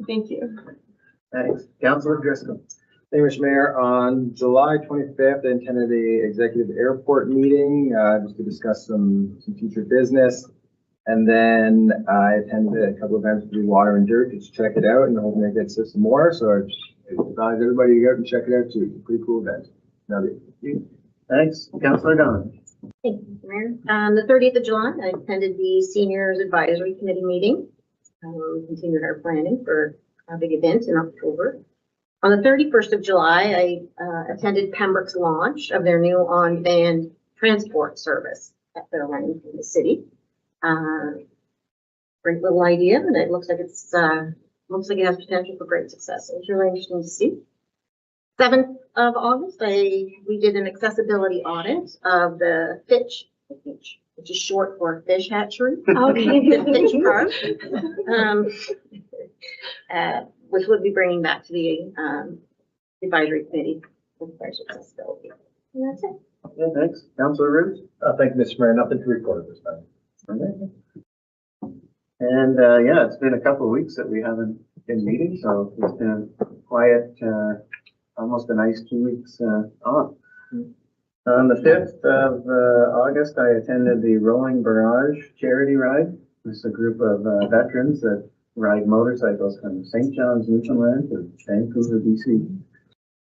J: Thank you.
A: Thanks. Councillor Driscoll.
I: Thank you, Mr. Mayor. On July 25th, I attended the executive airport meeting just to discuss some future business. And then I attended a couple of events for the Water and Dirt to check it out, and hoping it gets some more. So I advise everybody to go out and check it out too. It's a pretty cool event.
A: Thanks. Councillor Don.
H: Thank you, Mr. Mayor. On the 30th of July, I attended the Seniors Advisory Committee meeting. We continued our planning for a big event in October. On the 31st of July, I attended Pembroke's launch of their new on-demand transport service at their line in the city. Great little idea, and it looks like it has potential for great success. It was really interesting to see. 7th of August, we did an accessibility audit of the Fitch, which is short for fish hatchery.
F: Okay.
H: The Fitch Park, which would be bringing back to the advisory committee with regards to accessibility. And that's it.
A: Yeah, thanks. Councillor Roots.
G: Thank you, Mr. Mayor. Nothing to report at this time.
A: And yeah, it's been a couple of weeks that we haven't been meeting, so it's been a quiet, almost a nice 2 weeks off. On the 5th of August, I attended the Rolling Barrage charity ride. It's a group of veterans that ride motorcycles from St. John's, Newfoundland to Vancouver, BC.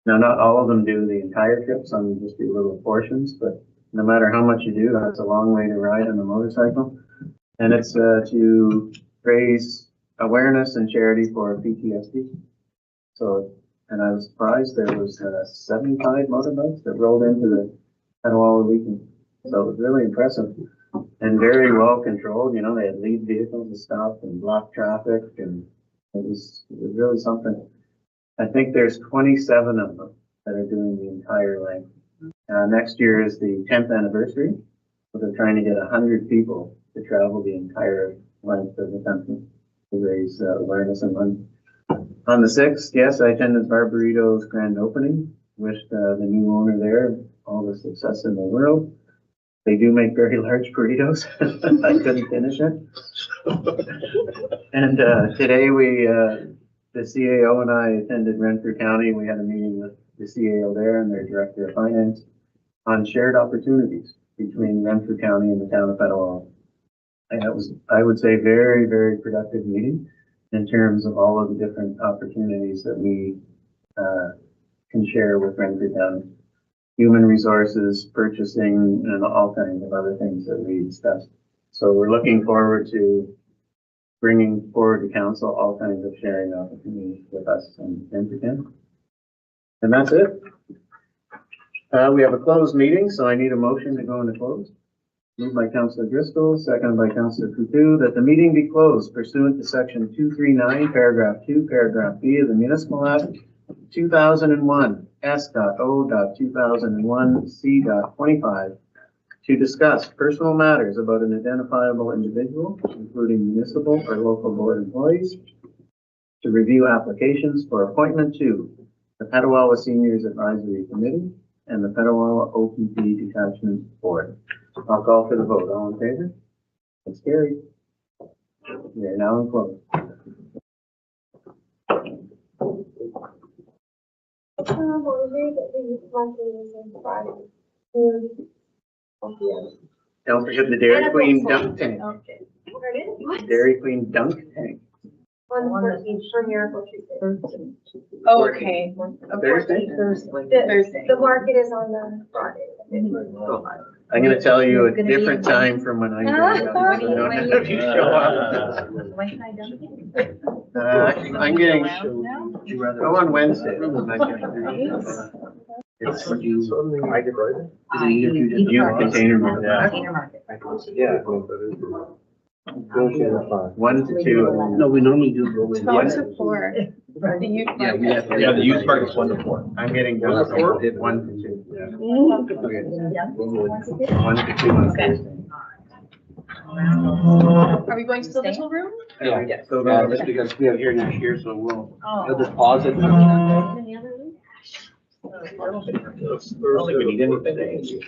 A: Now, not all of them do the entire trip, some just do little portions, but no matter how much you do, that's a long way to ride on a motorcycle. And it's to raise awareness and charity for PTSD. So, and I was surprised there was 75 motorbikes that rolled into the Petawawa weekend. So it was really impressive and very well controlled. You know, they had lead vehicles to stop and block traffic, and It was really something. I think there's 27 of them that are doing the entire length. Next year is the 10th anniversary, so they're trying to get 100 people to travel the entire length of the country to raise awareness and money. On the 6th, yes, I attended Barbarito's grand opening. Wished the new owner there all the success in the world. They do make very large burritos. I couldn't finish it. And today the CAO and I attended Renfrew County. We had a meeting with the CAO there and their director of finance on shared opportunities between Renfrew County and the town of Petawawa. And it was, I would say, very, very productive meeting in terms of all of the different opportunities that we can share with Renfrew County. Human resources, purchasing, and all kinds of other things that we discussed. So we're looking forward to bringing forward to council all kinds of sharing opportunities with us and Renfrew County. And that's it. We have a closed meeting, so I need a motion to go into close. Moved by Councillor Driscoll, seconded by Councillor Coutu, that the meeting be closed pursuant to section 239, paragraph 2, paragraph B of the Municipal Act 2001, S.O.2001, C.25, to discuss personal matters about an identifiable individual, including municipal or local board employees, to review applications for appointment to the Petawawa Seniors Advisory Committee and the Petawawa OPP Detachment Board. I'll call for the vote. All in favor? It's carried. We are now in close. Don't forget the Dairy Queen dunk tank.
H: Okay.
A: Dairy Queen dunk tank.
F: On the 14th for Miracle Tuesday.
J: Oh, okay.
A: Thursday?
F: The market is on the Friday.
A: I'm gonna tell you a different time from when I'm going down. So don't have you show up.
D: When can I dunk it?
A: I'm getting,
D: Around now?
A: go on Wednesday. It's youth container market.
D: Container market.
G: Yeah.
A: 1 to 2.
C: No, we normally do go in.
J: 12 to 4.
G: Yeah, the youth park is 1 to 4.
A: I'm getting done at 1 to 2.
D: Yeah.
A: 1 to 2 on Thursday.
J: Are we going to the little room?
G: Yeah.
A: So
C: That's because we have here next year, so we'll
D: Oh.
C: just pause it.
D: In the other room?
G: I don't think we need anything.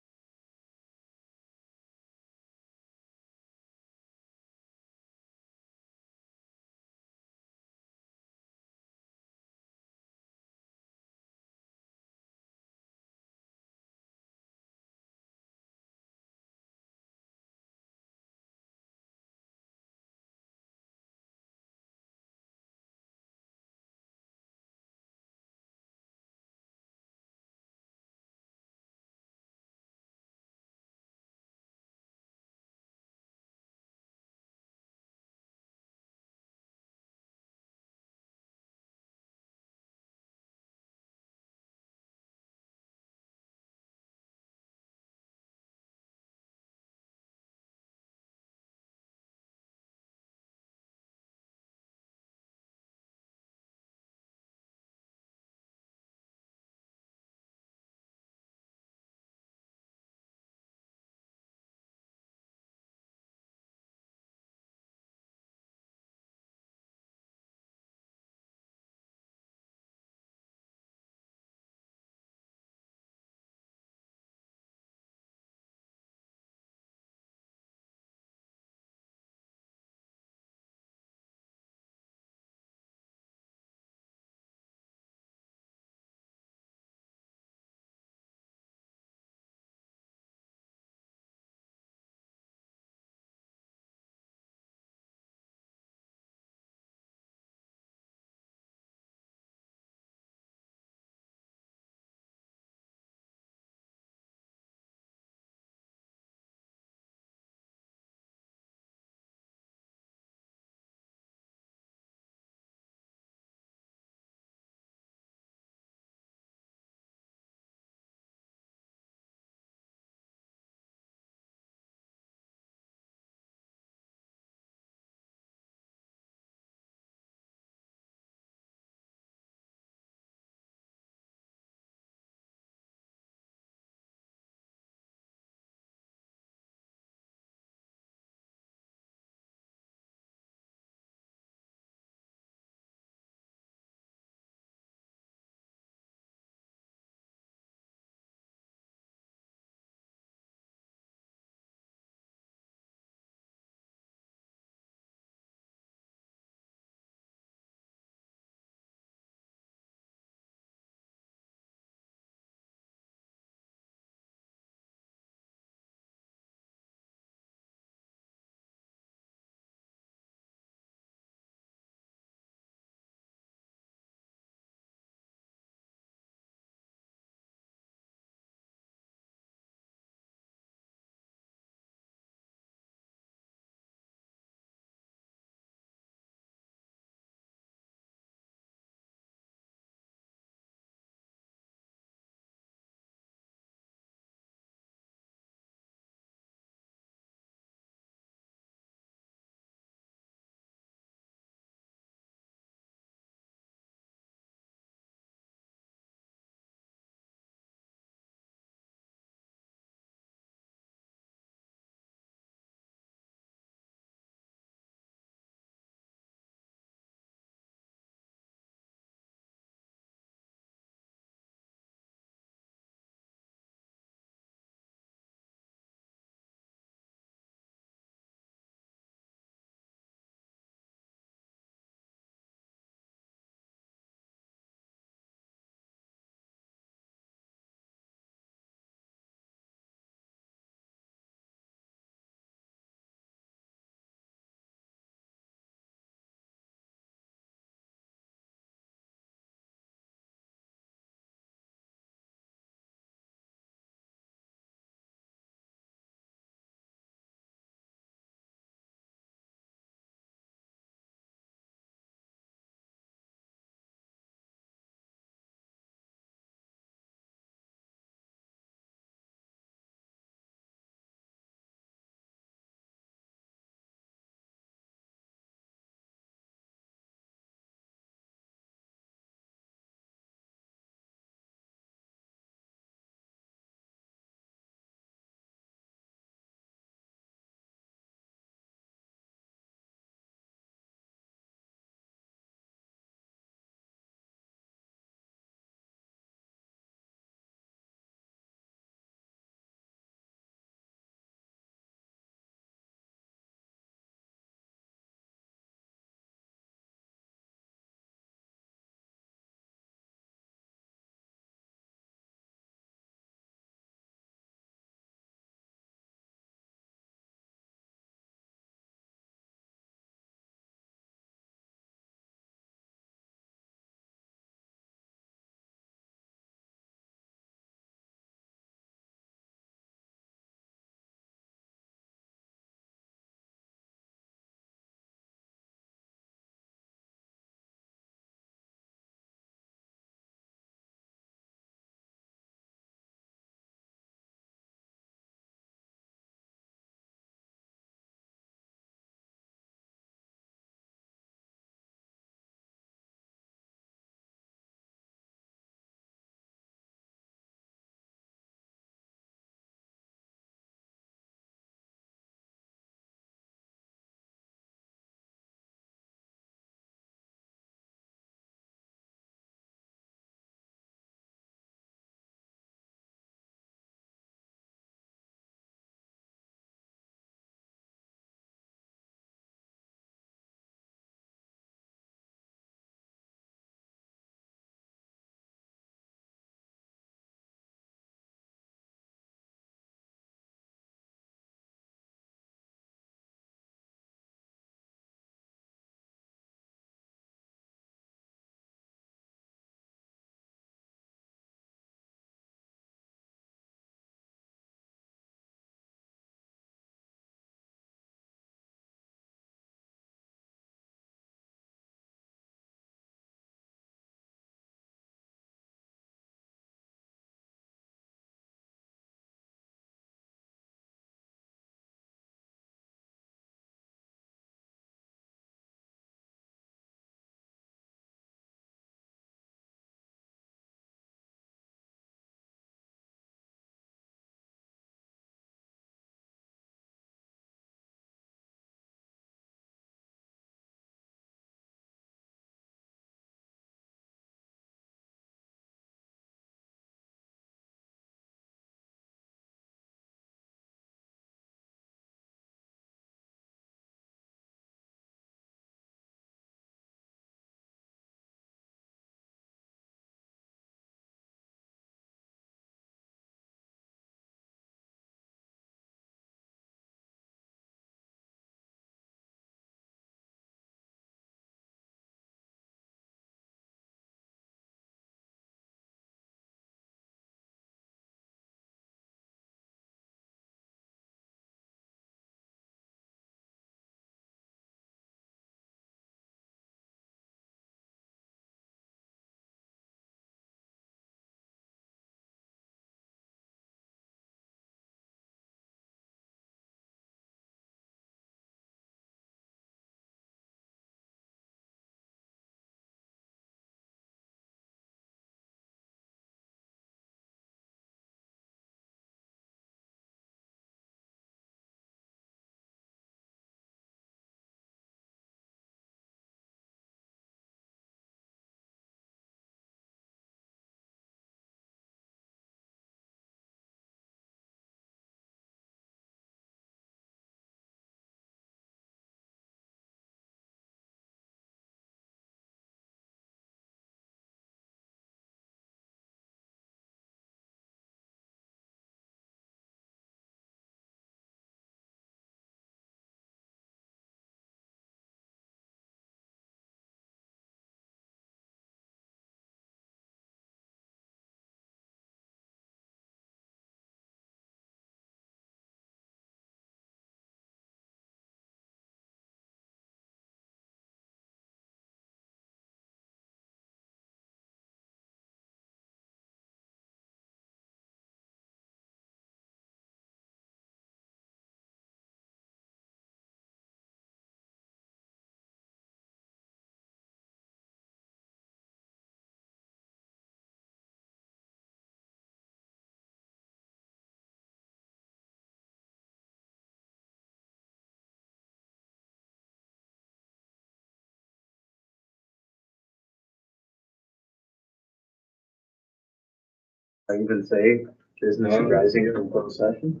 A: I even say business arising from closed session,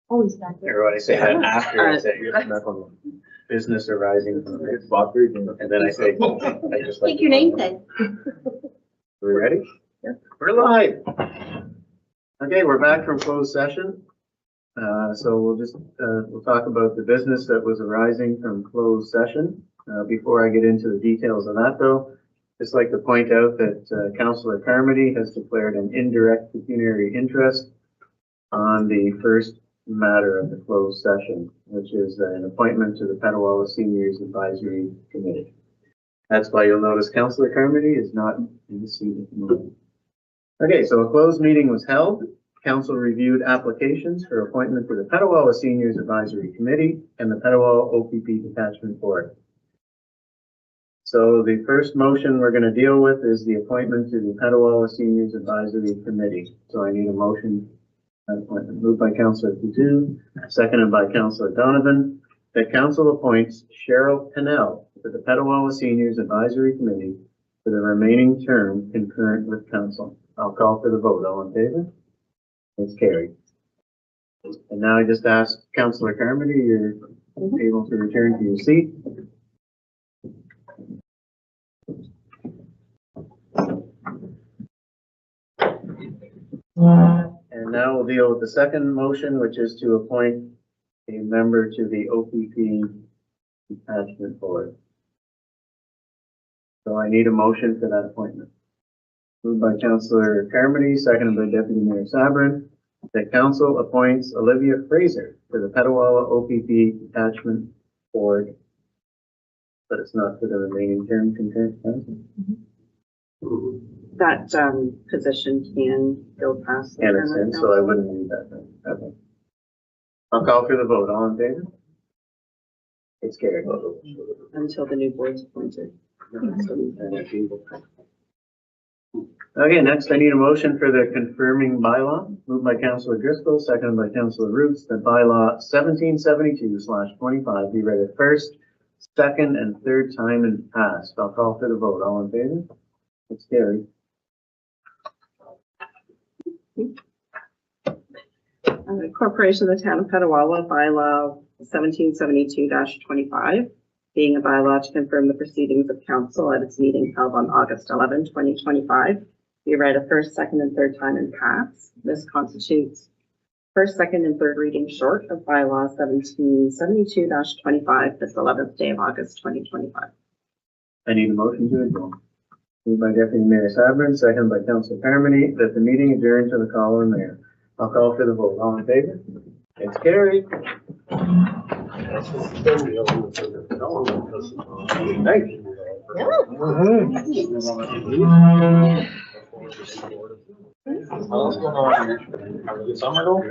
D: Always back there.
A: or would I say that after I say business arising from it? And then I say, I just like.
H: Take your name then.
A: We ready? Yeah. We're live. Okay, we're back from closed session. So we'll talk about the business that was arising from closed session. Before I get into the details of that though, just like to point out that Councillor Carmody has declared an indirect pecuniary interest on the first matter of the closed session, which is an appointment to the Petawawa Seniors Advisory Committee. That's why you'll notice Councillor Carmody is not in the seat at the moment. Okay, so a closed meeting was held. Council reviewed applications for appointment to the Petawawa Seniors Advisory Committee and the Petawawa OPP Detachment Board. So the first motion we're going to deal with is the appointment to the Petawawa Seniors Advisory Committee. So I need a motion. Appointment moved by Councillor Coutu, seconded by Councillor Donovan, that council appoints Cheryl Pennell to the Petawawa Seniors Advisory Committee for the remaining term concurrent with council. I'll call for the vote. All in favor? It's carried. And now I just ask Councillor Carmody, you're able to return to your seat. And now we'll deal with the second motion, which is to appoint a member to the OPP Detachment Board. So I need a motion for that appointment. Moved by Councillor Carmody, seconded by Deputy Mayor Sabrin, that council appoints Olivia Fraser to the Petawawa OPP Detachment Board, but it's not for the remaining term concurrent council.
E: That position can go past. the
A: And
E: term
A: it's
E: of
A: in, so I
E: council
A: wouldn't need that then. Okay. I'll call for the vote. All in favor? It's carried.
E: Until the new board's appointed.
A: Okay, next I need a motion for the confirming bylaw, moved by Councillor Driscoll, seconded by Councillor Roots, that bylaw 1772/25 be read at first, second, and third time and passed. I'll call for the vote. All in favor? It's carried.
E: Corporation of the Town of Petawawa, bylaw 1772/25, being a bylaw to confirm the proceedings of council at its meeting held on August 11, 2025. Be read a first, second, and third time and pass. This constitutes first, second, and third reading short of bylaw 1772/25, this 11th day of August, 2025.
A: I need a motion to adjourn. Moved by Deputy Mayor Sabrin, seconded by Councillor Carmody, that the meeting adjourn to the call of the mayor. I'll call for the vote. All in favor? It's carried.
G: What's going on? Summer though?